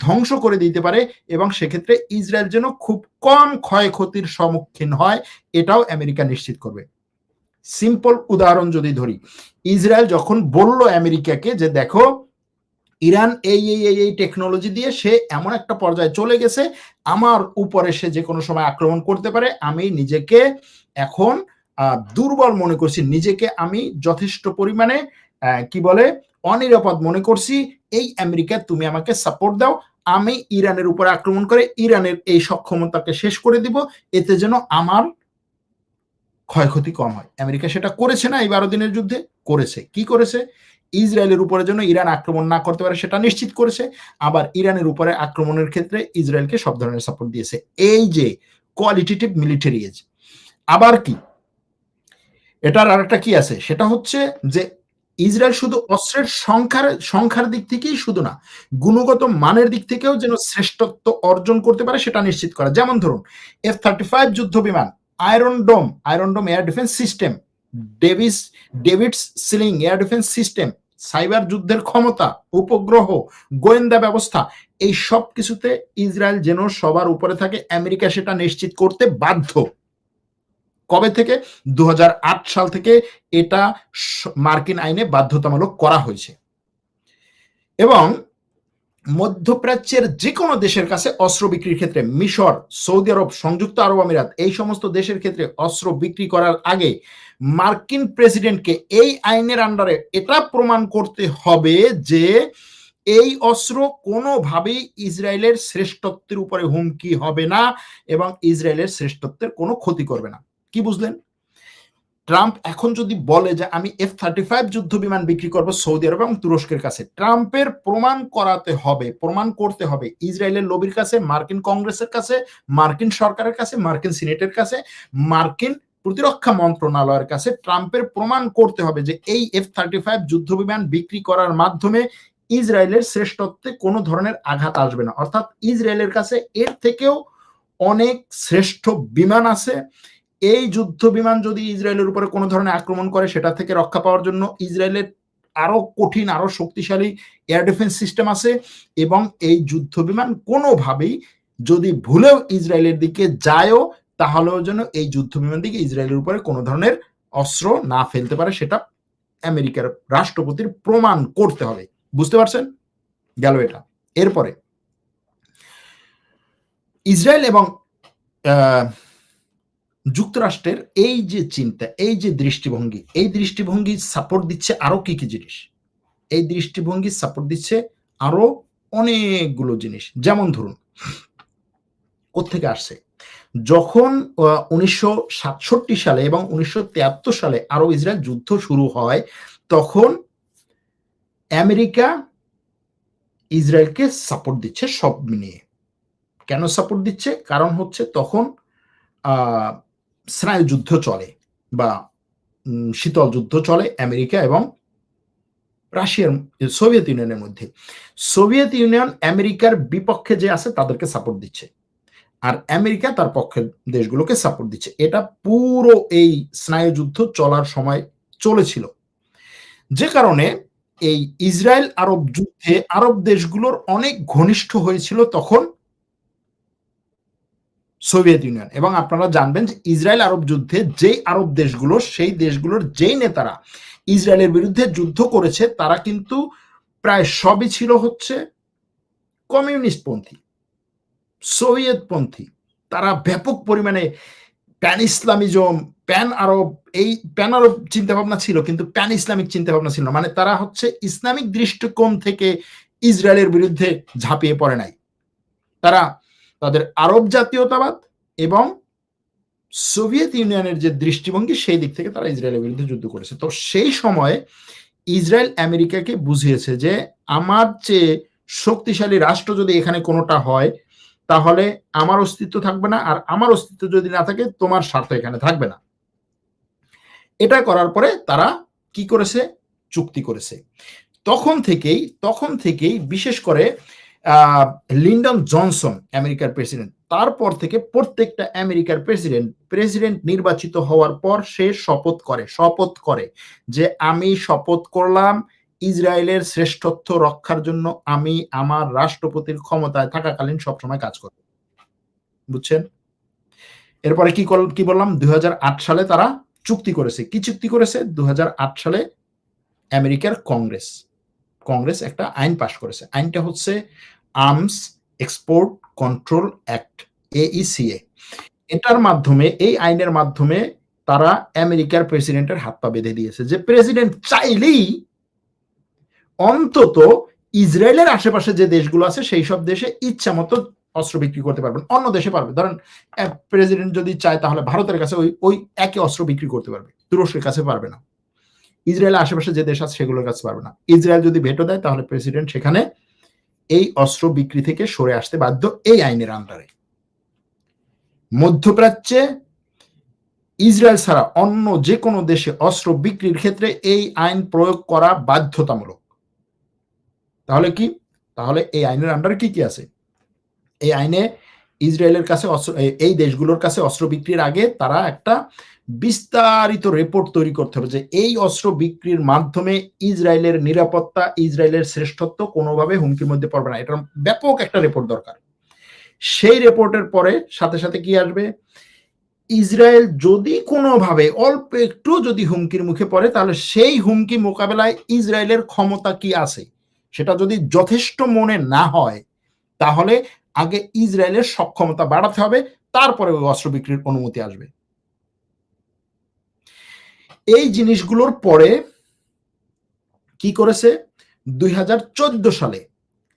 ধ্বংস করে দিতে পারে, এবং সেক্ষেত্রে ইসরায়েল যেন খুব কম ক্ষয়ক্ষতির সম্মুখীন হয়, এটাও আমেরিকা নিশ্চিত করবে। সিম্পল উদাহরণ যদি ধরি, ইসরায়েল যখন বলল আমেরিকাকে যে দেখো ইরান এই টেকনোলজি দিয়ে সে এমন একটা পর্যায়ে চলে গেছে, আমার উপরে সে যে কোনো সময় আক্রমণ করতে পারে, আমি নিজেকে এখন দুর্বল মনে করছি, নিজেকে আমি যথেষ্ট পরিমাণে কি বলে অনিরাপদ মনে করছি, এই আমেরিকা তুমি আমাকে সাপোর্ট দাও, আমি ইরানের উপরে আক্রমণ করে ইরানের এই সক্ষমতাকে শেষ করে দিব, এতে যেন আমার ক্ষয়ক্ষতি কম হয়। আমেরিকা সেটা করেছে না এই 12 দিনের যুদ্ধে? করেছে। কি করেছে? ইসরায়েলের উপরে যেন ইরান আক্রমণ না করতে পারে সেটা নিশ্চিত করেছে, আবার ইরানের উপরে আক্রমণের ক্ষেত্রে ইসরায়েলকে সব ধরনের সাপোর্ট দিয়েছে। এই যে কোয়ালিটেটিভ মিলিটারি এজ। আবার কি এটার আরেকটা কি আছে, সেটা হচ্ছে যে ইসরায়েল শুধু অস্ত্রের সংখ্যার দিক থেকেই শুধু না, গুণগত মানের দিক থেকেও যেন শ্রেষ্ঠত্ব অর্জন করতে পারে সেটা নিশ্চিত করা। যেমন ধরুন F-35 যুদ্ধ বিমান, iron dome air defence system, David's sling air defence system, cyber যুদ্ধের ক্ষমতা, উপগ্রহ, গোয়েন্দা ব্যবস্থা, এই সব কিছুতে ইসরায়েল যেন সবার উপরে থাকে, আমেরিকা সেটা নিশ্চিত করতে বাধ্য। কবে থেকে? 2008 সাল থেকে এটা মার্কিন আইনে বাধ্যতামূলক করা হয়েছে। এবং মধ্যপ্রাচ্যের যে কোনো দেশের কাছে অস্ত্র বিক্রির ক্ষেত্রে, মিশর, সৌদি আরব, সংযুক্ত আরব আমিরাত, এই সমস্ত দেশের ক্ষেত্রে অস্ত্র বিক্রি করার আগে মার্কিন প্রেসিডেন্টকে এই আইনের আন্ডারে এটা প্রমাণ করতে হবে যে এই অস্ত্র কোনোভাবেই ইসরায়েলের শ্রেষ্ঠত্বের উপরে হুমকি হবে না এবং ইসরায়েলের শ্রেষ্ঠত্বের কোনো ক্ষতি করবে না। কি বুঝলেন? ট্রাম্প এখন যদি বলে যে আমি F-35 যুদ্ধ বিমান বিক্রি করব সৌদি আরব এবং তুরস্কের কাছে, ট্রাম্পের প্রমাণ করতে হবে ইসরায়েলের লবির কাছে, মার্কিন কংগ্রেসের কাছে, মার্কিন সরকারের কাছে, মার্কিন সিনেটের কাছে, মার্কিন প্রতিরক্ষা মন্ত্রণালয়ের কাছে ট্রাম্পের প্রমাণ করতে হবে যে এই F-35 যুদ্ধ বিমান বিক্রি করার মাধ্যমে ইসরায়েলের শ্রেষ্ঠত্বে কোনো ধরনের আঘাত আসবে না। অর্থাৎ ইসরায়েলের কাছে এর থেকেও অনেক শ্রেষ্ঠ বিমান আছে। এই যুদ্ধ বিমান যদি ইসরায়েলের উপরে কোনো ধরনের আক্রমণ করে সেটা থেকে রক্ষা পাওয়ার জন্য ইসরায়েলের আরো কঠিন, আরো শক্তিশালী এয়ার ডিফেন্স সিস্টেম আছে, এবং এই যুদ্ধ বিমান কোনোভাবেই যদি ভুলেও ইসরায়েলের দিকে যায়ও তাহলেও যেন এই যুদ্ধ বিমান দিকে ইসরায়েলের উপরে কোনো ধরনের অস্ত্র না ফেলতে পারে, সেটা আমেরিকার রাষ্ট্রপতির প্রমাণ করতে হবে। বুঝতে পারছেন? গেল এটা। এরপরে ইসরায়েল এবং যুক্তরাষ্ট্রের এই যে চিন্তা, এই যে দৃষ্টিভঙ্গি সাপোর্ট দিচ্ছে আরো কি কি জিনিস, এই দৃষ্টিভঙ্গি সাপোর্ট দিচ্ছে আরো অনেকগুলো জিনিস। যেমন ধরুন, কোত্থেকে আসছে, যখন 1967 সালে এবং 1973 সালে আরব ইসরায়েল যুদ্ধ শুরু হয়, তখন আমেরিকা ইসরায়েলকে সাপোর্ট দিচ্ছে সব নিয়ে। কেন সাপোর্ট দিচ্ছে? কারণ হচ্ছে তখন স্নায়ুযুদ্ধ চলে বা শীতল যুদ্ধ চলে আমেরিকা এবং রাশিয়ার, সোভিয়েত ইউনিয়নের মধ্যে। সোভিয়েত ইউনিয়ন আমেরিকার বিপক্ষে যে আছে তাদেরকে সাপোর্ট দিচ্ছে, আর আমেরিকা তার পক্ষের দেশগুলোকে সাপোর্ট দিচ্ছে। এটা পুরো এই স্নায়ুযুদ্ধ চলার সময় চলেছিল, যে কারণে এই ইসরায়েল আরব যুদ্ধে আরব দেশগুলোর অনেক ঘনিষ্ঠ হয়েছিল তখন সোভিয়েত ইউনিয়ন। এবং আপনারা জানবেন যে ইসরায়েল আরব যুদ্ধে যেই আরব দেশগুলো, সেই দেশগুলোর যেই নেতারা ইসরায়েলের বিরুদ্ধে যুদ্ধ করেছে তারা কিন্তু প্রায় সবই ছিল হচ্ছে কমিউনিস্টপন্থী, সোভিয়েতপন্থী। তারা ব্যাপক পরিমাণে প্যান ইসলামিজম, প্যান আরব, এই প্যান আরব চিন্তাভাবনা ছিল, কিন্তু প্যান ইসলামিক চিন্তাভাবনা ছিল না। মানে তারা হচ্ছে ইসলামিক দৃষ্টিকোণ থেকে ইসরায়েলের বিরুদ্ধে ঝাঁপিয়ে পড়ে নাই। তারা তাদের আরব জাতীয়তাবাদ এবং সোভিয়েত ইউনিয়নের যে দৃষ্টিভঙ্গি, সেই দিক থেকে তারা ইসরায়েলের বিরুদ্ধে যুদ্ধ করেছে। তো সেই সময়ে ইসরায়েল আমেরিকাকে বুঝিয়েছে যে আমার চেয়ে শক্তিশালী রাষ্ট্র যদি এখানে কোনোটা হয় তাহলে আমার অস্তিত্ব থাকবে না, আর আমার অস্তিত্ব যদি না থাকে তোমার স্বার্থ এখানে থাকবে না। এটা করার পরে তারা কি করেছে? চুক্তি করেছে। তখন থেকেই বিশেষ করে লিন্ডন জনসন আমেরিকার প্রেসিডেন্ট, তারপর থেকে প্রত্যেকটা আমেরিকার প্রেসিডেন্ট নির্বাচিত হওয়ার পর সে শপথ করে যে আমি শপথ করলাম ইসরায়েলের শ্রেষ্ঠত্ব রক্ষার জন্য আমি আমার রাষ্ট্রপতির ক্ষমতায় থাকাকালীন সবসময় কাজ করব। বুঝছেন? এরপরে কি বললাম? 2008 সালে তারা চুক্তি করেছে। কি চুক্তি করেছে? 2008 সালে আমেরিকার কংগ্রেস একটা আইন পাশ করেছে। আইনটা হচ্ছে arms export control act, AECA। এই আইনের মাধ্যমে তারা আমেরিকার প্রেসিডেন্টের হাত পা বেঁধে দিয়েছে যে প্রেসিডেন্ট চাইলেই অন্তত ইসরায়েলের আশেপাশে যে দেশগুলো আছে সেই সব দেশে ইচ্ছা মতো অস্ত্র বিক্রি করতে পারবেন, অন্য দেশে পারবে। ধরেন প্রেসিডেন্ট যদি চায় তাহলে ভারতের কাছে ওই একই অস্ত্র বিক্রি করতে পারবে, তুরস্কের কাছে পারবে না। ইসরায়েলের আশেপাশে যে দেশ আছে সেগুলোর কাছে পারবে না। ইসরায়েল যদি ভেটো দেয় তাহলে প্রেসিডেন্ট সেখানে এই অস্ত্র বিক্রি থেকে সরে আসতে বাধ্য এই আইনের আন্ডারে। মধ্যপ্রাচ্যে ইসরায়েল ছাড়া অন্য যে কোনো দেশে অস্ত্র বিক্রির ক্ষেত্রে এই আইন প্রয়োগ করা বাধ্যতামূলক। তাহলে এই আইনের আন্ডারে কি আছে? এই আইনে ইসরায়েলের কাছে এই দেশগুলোর কাছে অস্ত্র বিক্রির আগে তারা একটা বিস্তারিত রিপোর্ট তৈরি করতে হবে যে এই অস্ত্র বিক্রির মাধ্যমে ইসরায়েলের নিরাপত্তা, ইসরায়েলের শ্রেষ্ঠত্ব কোনোভাবে হুমকির মধ্যে পড়বে না। এটার ব্যাপক একটা রিপোর্ট দরকার। সেই রিপোর্টের পরে সাথে কি আসবে? ইসরায়েল যদি কোনোভাবে অল্প একটু যদি হুমকির মুখে পড়ে তাহলে সেই হুমকি মোকাবেলায় ইসরায়েলের ক্ষমতা কি আছে সেটা যদি যথেষ্ট মনে না হয় তাহলে আগে ইসরায়েলের সক্ষমতা বাড়াতে হবে, তারপরে ওই অস্ত্র বিক্রির অনুমতি আসবে। এই জিনিসগুলোর পরে কি করেছে? 2014 সালে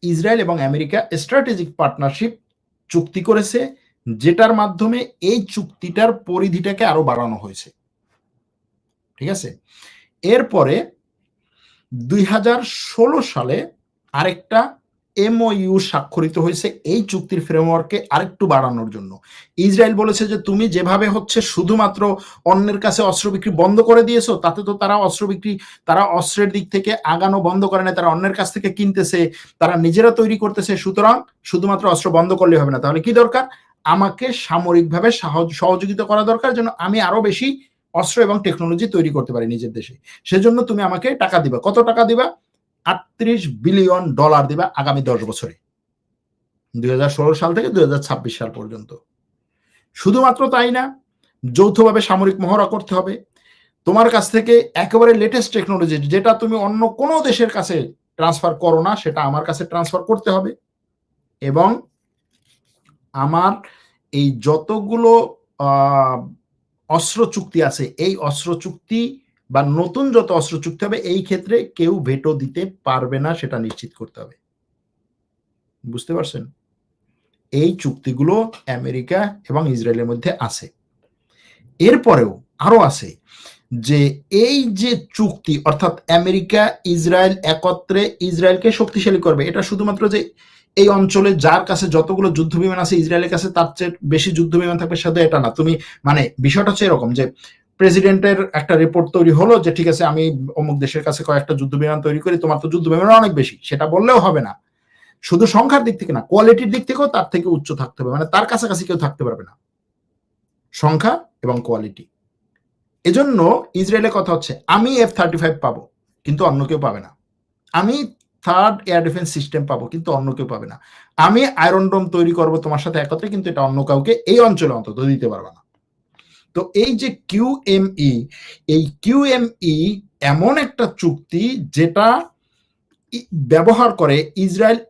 ইসরায়েল এবং আমেরিকা স্ট্র্যাটেজিক পার্টনারশিপ চুক্তি করেছে, যেটার মাধ্যমে এই চুক্তিটার পরিধিটাকে আরো বাড়ানো হয়েছে। ঠিক আছে? এরপরে 2016 সালে আরেকটা MOU স্বাক্ষরিত হয়েছে এই চুক্তির ফ্রেমওয়ার্কে আরেকটু বাড়ানোর জন্য। ইসরায়েল বলেছে যে তুমি যেভাবে হচ্ছে শুধুমাত্র অন্যের কাছে অস্ত্র বিক্রি বন্ধ করে দিয়েছো, তাতে তো তারা অস্ত্রের দিক থেকে আগানো বন্ধ করে না, তারা অন্যের কাছ থেকে কিনতেছে, তারা নিজেরা তৈরি করতেছে। সুতরাং শুধুমাত্র অস্ত্র বন্ধ করলে হবে না, তাহলে কি দরকার? আমাকে সামরিকভাবে সহযোগিতা করা দরকার, যেন আমি আরো বেশি অস্ত্র এবং টেকনোলজি তৈরি করতে পারি নিজের দেশে। সেজন্য তুমি আমাকে টাকা দিবা। কত টাকা দিবা? $38 বিলিয়ন দিবা আগামী 10 বছরে, 2016 সাল থেকে 2026 সাল পর্যন্ত। শুধুমাত্র তাই না, যৌথভাবে সামরিক মহড়া করতে হবে। তোমার কাছ থেকে একেবারে লেটেস্ট টেকনোলজি যেটা তুমি অন্য কোনো দেশের কাছে ট্রান্সফার করো না সেটা আমার কাছে ট্রান্সফার করতে হবে। এবং আমার এই যতগুলো অস্ত্র চুক্তি আছে, এই অস্ত্র চুক্তি বা নতুন যত অস্ত্র চুক্তি হবে এই ক্ষেত্রে কেউ ভেটো দিতে পারবে না, সেটা নিশ্চিত করতে হবে। বুঝতে পারছেন? এই চুক্তিগুলো আমেরিকা এবং ইসরায়েলের মধ্যে আছে। এরপরেও আরো আছে যে এই যে চুক্তি, অর্থাৎ আমেরিকা ইসরায়েল একত্রে ইসরায়েলকে শক্তিশালী করবে, এটা শুধুমাত্র যে এই অঞ্চলে যার কাছে যতগুলো যুদ্ধ বিমান আছে ইসরায়েলের কাছে তার চেয়ে বেশি যুদ্ধ বিমান থাকবে শুধু এটা না। তুমি মানে বিষয়টা হচ্ছে এরকম যে প্রেসিডেন্টের একটা রিপোর্ট তৈরি হলো যে ঠিক আছে আমি অমুক দেশের কাছে কয়েকটা যুদ্ধ বিমান তৈরি করি, তোমার তো যুদ্ধ বিমান অনেক বেশি, সেটা বললেও হবে না। শুধু সংখ্যার দিক থেকে না, কোয়ালিটির দিক থেকেও তার থেকে উচ্চ থাকতে হবে, মানে তার কাছাকাছি কেউ থাকতে পারবে না, সংখ্যা এবং কোয়ালিটি। এজন্য ইসরায়েলের কথা হচ্ছে আমি F-35 পাবো কিন্তু অন্য কেউ পাবে না। আমি থার্ড এয়ার ডিফেন্স সিস্টেম পাবো, কিন্তু অন্য কেউ পাবে না। আমি আয়রন ডোম তৈরি করব তোমার সাথে একত্রে, কিন্তু এটা অন্য কাউকে এই অঞ্চলে অন্তত দিতে পারবে না। তো এই যে কিউএমই, এই কিউএমই এমন একটা চুক্তি যেটা ব্যবহার করে ইসরায়েল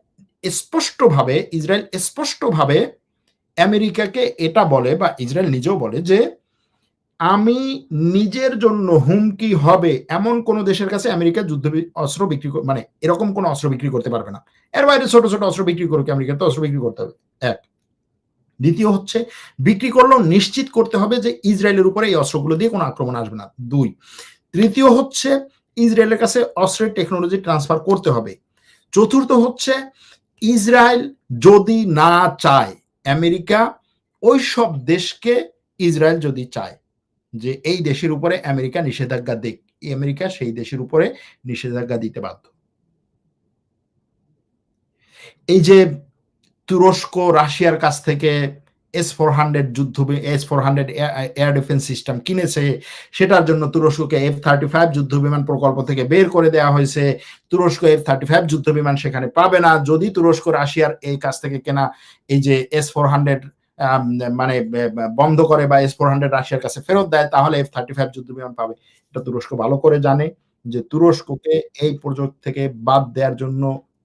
স্পষ্টভাবে আমেরিকাকে এটা বলে, বা ইসরায়েল নিজেও বলে যে আমি নিজের জন্য হুমকি হবে এমন কোন দেশের কাছে আমেরিকা যুদ্ধ অস্ত্র বিক্রি, মানে এরকম কোন অস্ত্র বিক্রি করতে পারবে না। এর বাইরে ছোট ছোট অস্ত্র বিক্রি করুক, আমেরিকা তো অস্ত্র বিক্রি করতে হবে, এক। দ্বিতীয় হচ্ছে, বিক্রি করলেও নিশ্চিত করতে হবে যে ইসরায়েলের উপরে এই অস্ত্রগুলো দিয়ে কোনো আক্রমণ আসবে না, দুই। তৃতীয় হচ্ছে, ইসরায়েলের কাছে অস্ত্রের টেকনোলজি ট্রান্সফার করতে হবে। চতুর্থ হচ্ছে, ইসরায়েল যদি না চায়, আমেরিকা ওই সব দেশকে, ইসরায়েল যদি চায় যে এই দেশের উপরে আমেরিকা নিষেধাজ্ঞা দিক, আমেরিকা সেই দেশের উপরে নিষেধাজ্ঞা দিতে বাধ্য। এই যে তুরস্ক রাশিয়ার কাছ থেকে S-400 এয়ার ডিফেন্স সিস্টেম কিনেছে, সেটার জন্য তুরস্ককে F-35 যুদ্ধ বিমান প্রকল্প থেকে বের করে দেওয়া হয়েছে। তুরস্ক F-35 যুদ্ধ বিমান সেখানে পাবে না। যদি তুরস্ক রাশিয়ার এই কাছ থেকে কেনা এই যে S-400 মানে বন্ধ করে বা S-400 রাশিয়ার কাছে ফেরত দেয়, তাহলে F-35 যুদ্ধ বিমান পাবে। এটা তুরস্ক ভালো করে জানে যে তুরস্ককে এই প্রজেক্ট থেকে বাদ দেওয়ার জন্য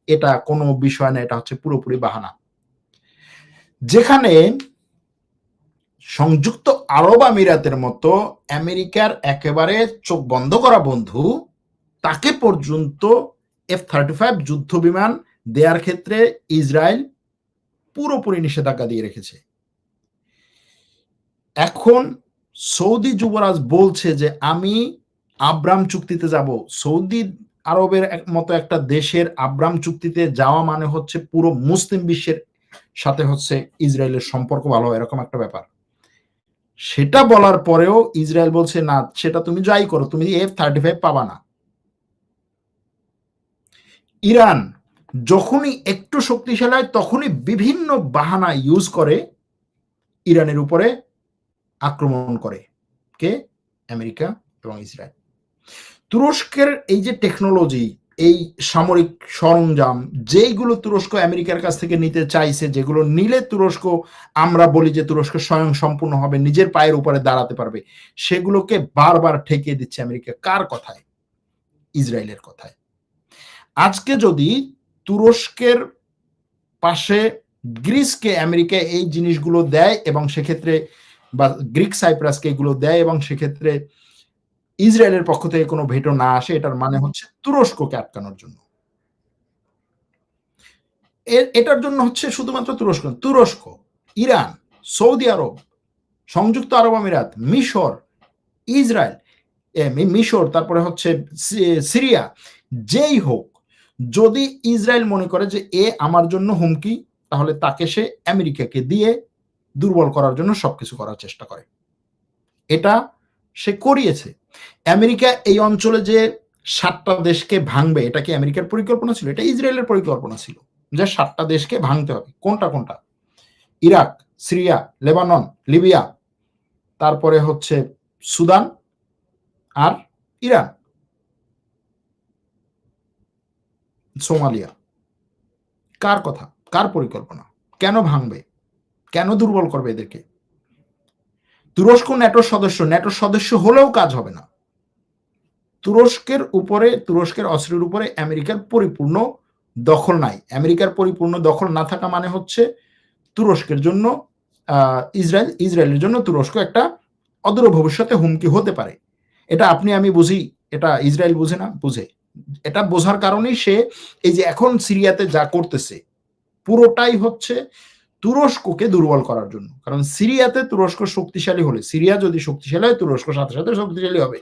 এটা কোনো বিষয় না, এটা হচ্ছে পুরোপুরি বাহানা। যেখানে সংযুক্ত আরব আমিরাতের মতো আমেরিকার একেবারে চোখ বন্ধ করা বন্ধু, তাকে পর্যন্ত F-35 যুদ্ধ বিমান দেওয়ার ক্ষেত্রে ইসরায়েল পুরোপুরি নিষেধাজ্ঞা দিয়ে রেখেছে। এখন সৌদি যুবরাজ বলছে যে আমি আব্রাম চুক্তিতে যাব। সৌদি আরবের মতো একটা দেশের আব্রাম চুক্তিতে যাওয়া মানে হচ্ছে পুরো মুসলিম বিশ্বের সাথে হচ্ছে ইসরায়েলের সম্পর্ক ভালো, এরকম একটা ব্যাপার। সেটা বলার পরেও ইসরায়েল বলছে না, সেটা তুমি যাই করো, তুমি F-35 পাবা না। ইরান যখনই একটু শক্তিশালী হয় তখনই বিভিন্ন বাহানা ইউজ করে ইরানের উপরে আক্রমণ করে, কে? আমেরিকা এবং ইসরায়েল। তুরস্কের এই যে টেকনোলজি, এই সামরিক সরঞ্জাম যেইগুলো তুরস্ক আমেরিকার কাছ থেকে নিতে চাইছে, যেগুলো নিলে তুরস্ক, আমরা বলি যে তুরস্ক স্বয়ং সম্পূর্ণ হবে, নিজের পায়ের উপরে দাঁড়াতে পারবে, সেগুলোকে বারবার ঠেকিয়ে দিচ্ছে আমেরিকা। কার কথায়? ইসরায়েলের কথায়। আজকে যদি তুরস্কের পাশে গ্রিসকে আমেরিকা এই জিনিসগুলো দেয় এবং সেক্ষেত্রে, বা গ্রিক সাইপ্রাসকে এগুলো দেয় এবং সেক্ষেত্রে ইসরায়েলের পক্ষ থেকে কোনো ভেটো না আসে, এটার মানে হচ্ছে তুরস্ককে আটকানোর জন্য। এটার জন্য হচ্ছে শুধুমাত্র তুরস্ক, ইরান, সৌদি আরব, সংযুক্ত আরব আমিরাত, মিশর, ইসরায়েল, মিশর, তারপরে হচ্ছে সিরিয়া, যেই হোক, যদি ইসরায়েল মনে করে যে এ আমার জন্য হুমকি, তাহলে তাকে সে আমেরিকাকে দিয়ে দুর্বল করার জন্য সবকিছু করার চেষ্টা করে। এটা সে করিয়েছে। আমেরিকা এই অঞ্চলে যে 7টা দেশকে ভাঙবে, এটা কি আমেরিকার পরিকল্পনা ছিল? এটা ইসরায়েলের পরিকল্পনা ছিল যে 7টা দেশকে ভাঙতে হবে। কোনটা কোনটা? ইরাক, সিরিয়া, লেবানন, লিবিয়া, তারপরে হচ্ছে সুদান আর ইরান, সোমালিয়া। কার কথা? কার পরিকল্পনা? কেন ভাঙবে? কেন দুর্বল করবে এদেরকে? তুরস্ক ন্যাটোর সদস্য, ন্যাটোর সদস্য হলেও কাজ হবে না। তুরস্কের উপরে, তুরস্কের অস্ত্রের উপরে আমেরিকার পরিপূর্ণ দখল নাই। আমেরিকার পরিপূর্ণ দখল না থাকা মানে হচ্ছে তুরস্কের জন্য ইসরায়েলের জন্য তুরস্ক একটা অদূর ভবিষ্যতে হুমকি হতে পারে। এটা আপনি আমি বুঝি, এটা ইসরায়েল বুঝে না? বুঝে। এটা বোঝার কারণেই সে এই যে এখন সিরিয়াতে যা করতেছে, পুরোটাই হচ্ছে তুরস্ককে দুর্বল করার জন্য। কারণ সিরিয়াতে তুরস্ক শক্তিশালী হলে, সিরিয়া যদি শক্তিশালী হয়, তুরস্ক সাথে সাথে শক্তিশালী হবে।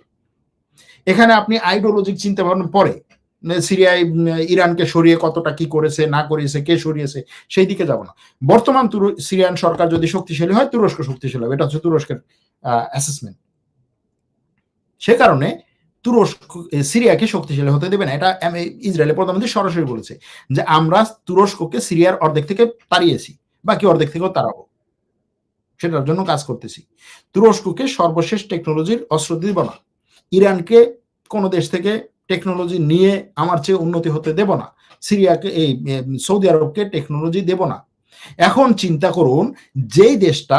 এখানে আপনি আইডিওলজিক চিন্তা ভাবনা পরে, সিরিয়ায় ইরানকে সরিয়ে কতটা কি করেছে না করেছে, কে সরিয়েছে, সেই দিকে যাব না। বর্তমান সিরিয়ান সরকার যদি শক্তিশালী হয়, তুরস্ক শক্তিশালী হবে, এটা হচ্ছে তুরস্কের অ্যাসেসমেন্ট। সে কারণে তুরস্ক সিরিয়াকে শক্তিশালী হতে দেবে না। এটা ইসরায়েলের প্রধানমন্ত্রী সরাসরি বলেছে যে আমরা তুরস্ককে সিরিয়ার অর্ধেক থেকে তাড়িয়েছি, বাকি অর্ধেক থেকেও তাড়াবো, সেটার জন্য কাজ করতেছি। তুরস্ককে সর্বশেষ টেকনোলজির অস্ত্র দিব না। ইরানকে কোনো দেশ থেকে টেকনোলজি নিয়ে আমার চেয়ে উন্নতি হতে দেব না। সিরিয়াকে এই সৌদি আরবকে টেকনোলজি দেব না। এখন চিন্তা করুন, যেই দেশটা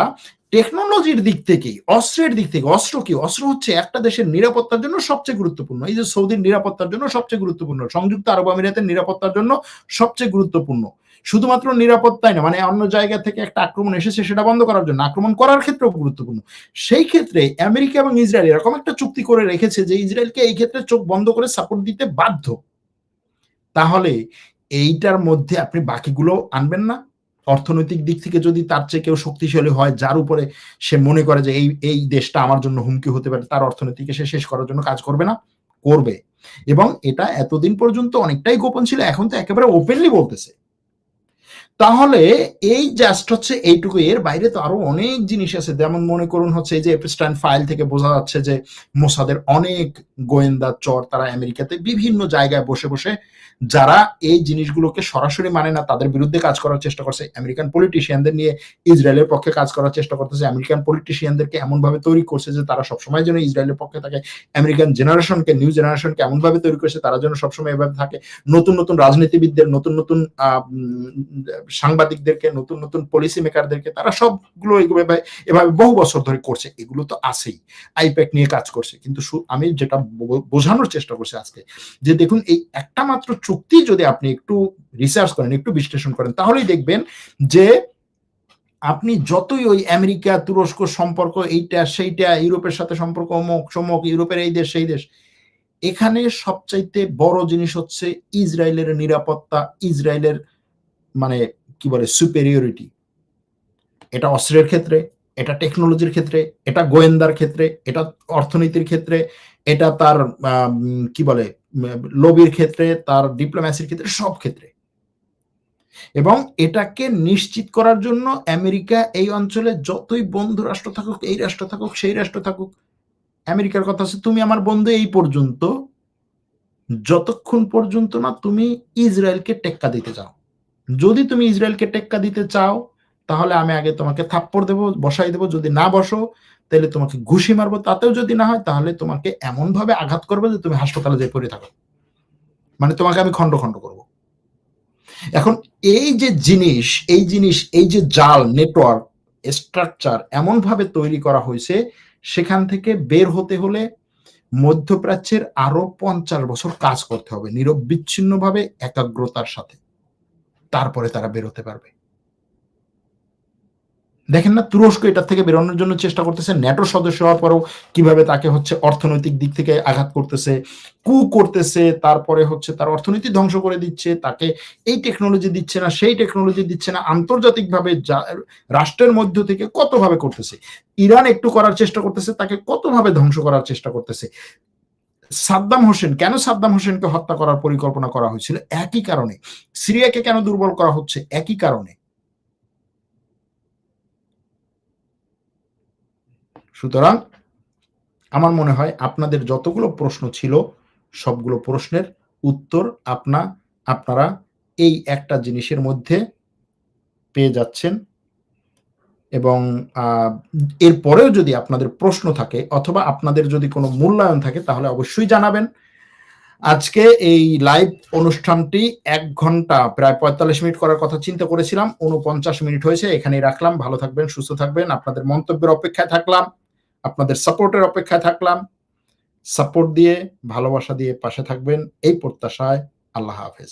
টেকনোলজির দিক থেকে, অস্ত্রের দিক থেকে, অস্ত্র কি? অস্ত্র হচ্ছে একটা দেশের নিরাপত্তার জন্য সবচেয়ে গুরুত্বপূর্ণ। এই যে সৌদির নিরাপত্তার জন্য সবচেয়ে গুরুত্বপূর্ণ, সংযুক্ত আরব আমিরাতের নিরাপত্তার জন্য সবচেয়ে গুরুত্বপূর্ণ। শুধুমাত্র নিরাপত্তাই না, মানে অন্য জায়গা থেকে একটা আক্রমণ এসেছে সেটা বন্ধ করার জন্য, আক্রমণ করার ক্ষেত্রেও গুরুত্বপূর্ণ। সেই ক্ষেত্রে আমেরিকা এবং ইসরায়েল এরকম একটা চুক্তি করে রেখেছে যে ইসরায়েলকে এই ক্ষেত্রে চোখ বন্ধ করে সাপোর্ট দিতে বাধ্য। তাহলে এইটার মধ্যে আপনি বাকিগুলো আনবেন না? অর্থনৈতিক দিক থেকে যদি তার চেয়ে কেউ শক্তিশালী হয়, যার উপরে সে মনে করে যে এই দেশটা আমার জন্য হুমকি হতে পারে, তার অর্থনীতিকে সে শেষ করার জন্য কাজ করবে না? করবে। এবং এটা এতদিন পর্যন্ত অনেকটাই গোপন ছিল, এখন তো একেবারে ওপেনলি বলতেছে। তাহলে এই জাস্ট হচ্ছে এইটুকু, এর বাইরে তো আরো অনেক জিনিস আছে। যেমন মনে করুন হচ্ছে এই যে এপস্টাইন ফাইল থেকে বোঝা যাচ্ছে যে মোসাদের অনেক গোয়েন্দা চর তারা আমেরিকাতে বিভিন্ন জায়গায় বসে বসে যারা এই জিনিসগুলোকে সরাসরি মানে না তাদের বিরুদ্ধে কাজ করার চেষ্টা করছে। আমেরিকান পলিটিশিয়ানদের নিয়ে ইসরায়েলের পক্ষে কাজ করার চেষ্টা করতেছে। আমেরিকান পলিটিশিয়ানদেরকে এমনভাবে তৈরি করছে যে তারা সবসময় যেন ইসরায়েলের পক্ষে থাকে। আমেরিকান জেনারেশনকে, নিউ জেনারেশনকে এমনভাবে তৈরি করছে তারা যেন সবসময় এভাবে থাকে। নতুন নতুন রাজনীতিবিদদের, নতুন নতুন সাংবাদিকদেরকে, নতুন নতুন পলিসি মেকারদেরকে, তারা সবগুলো এভাবে বহু বছর ধরে করছে। এগুলো তো আছেই, আইপ্যাক নিয়ে কাজ করছে। কিন্তু আমি যেটা বোঝানোর চেষ্টা করছি আজকে, যে দেখুন এই একটা মাত্র চুক্তি যদি আপনি একটু রিসার্চ করেন, একটু বিশ্লেষণ করেন, তাহলেই দেখবেন যে আপনি যতই ওই আমেরিকা তুরস্ক সম্পর্ক, এইটা সেইটা, ইউরোপের সাথে সম্পর্ক অমুক সমক, ইউরোপের এই দেশ সেই দেশ, এখানে সবচাইতে বড় জিনিস হচ্ছে ইসরায়েলের নিরাপত্তা, ইসরায়েলের মানে কি বলে সুপেরিয়রিটি। এটা অস্ত্রের ক্ষেত্রে, এটা টেকনোলজির ক্ষেত্রে, এটা গোয়েন্দার ক্ষেত্রে, এটা অর্থনীতির ক্ষেত্রে, এটা তার কি বলে লবির ক্ষেত্রে, তার ডিপ্লোম্যাসির ক্ষেত্রে, সব ক্ষেত্রে। এবং এটাকে নিশ্চিত করার জন্য আমেরিকা এই অঞ্চলে যতই বন্ধু রাষ্ট্র থাকুক, এই রাষ্ট্র থাকুক, সেই রাষ্ট্র থাকুক, আমেরিকার কথা হচ্ছে তুমি আমার বন্ধু এই পর্যন্ত, যতক্ষণ পর্যন্ত না তুমি ইসরায়েলকে টেক্কা দিতে চাও। যদি তুমি ইসরায়েলকে টেক্কা দিতে চাও তাহলে আমি আগে তোমাকে থাপ্পড় দেবো, বসাই দেবো। যদি না বসো তাহলে তোমাকে ঘুষি মারবো। তাতেও যদি না হয় তাহলে তোমাকে এমন ভাবে আঘাত করবো যে তুমি হাসপাতালে যেয়ে পড়ে থাকো। মানে তোমাকে আমি খন্ড খন্ড করবো। এখন এই যে জিনিস, এই যে জাল নেটওয়ার্ক স্ট্রাকচার এমন ভাবে তৈরি করা হয়েছে, সেখান থেকে বের হতে হলে মধ্যপ্রাচ্যের আরো 50 বছর কাজ করতে হবে নিরবিচ্ছিন্নভাবে, একাগ্রতার সাথে। তারপরে তারা বেরোতে পারবে। দেখেন না, তুরস্ক এটার থেকে বেরোনোর জন্য চেষ্টা করতেছে। ন্যাটোর সদস্য হওয়ার পরেও কিভাবে তাকে হচ্ছে অর্থনৈতিক দিক থেকে আঘাত করতেছে, কু করতেছে, তারপরে হচ্ছে তার অর্থনীতি ধ্বংস করে দিচ্ছে, তাকে এই টেকনোলজি দিচ্ছে না, সেই টেকনোলজি দিচ্ছে না, আন্তর্জাতিকভাবে রাষ্ট্রের মধ্য থেকে কতভাবে করতেছে। ইরান একটু করার চেষ্টা করতেছে, তাকে কতভাবে ধ্বংস করার চেষ্টা করতেছে। সাদ্দাম হোসেন, কেন সাদ্দাম হোসেনকে হত্যা করার পরিকল্পনা করা হয়েছিল? একই কারণে। সিরিয়াকে কেন দুর্বল করা হচ্ছে? একই কারণে। সুতরাং আমার মনে হয় আপনাদের যতগুলো প্রশ্ন ছিল সবগুলো প্রশ্নের উত্তর আপনারা এই একটা জিনিসের মধ্যে পেয়ে যাচ্ছেন। এবং এরপরেও যদি আপনাদের প্রশ্ন থাকে অথবা আপনাদের যদি কোনো মূল্যায়ন থাকে তাহলে অবশ্যই জানাবেন। আজকে এই লাইভ অনুষ্ঠানটি 1 ঘন্টা প্রায় 45 মিনিট করার কথা চিন্তা করেছিলাম, 49 মিনিট হয়েছে। এখানেই রাখলাম। ভালো থাকবেন, সুস্থ থাকবেন। আপনাদের মন্তব্যের অপেক্ষায় থাকলাম, আপনাদের সাপোর্টের অপেক্ষায় থাকলাম। সাপোর্ট দিয়ে, ভালোবাসা দিয়ে পাশে থাকবেন এই প্রত্যাশায়। আল্লাহ হাফেজ।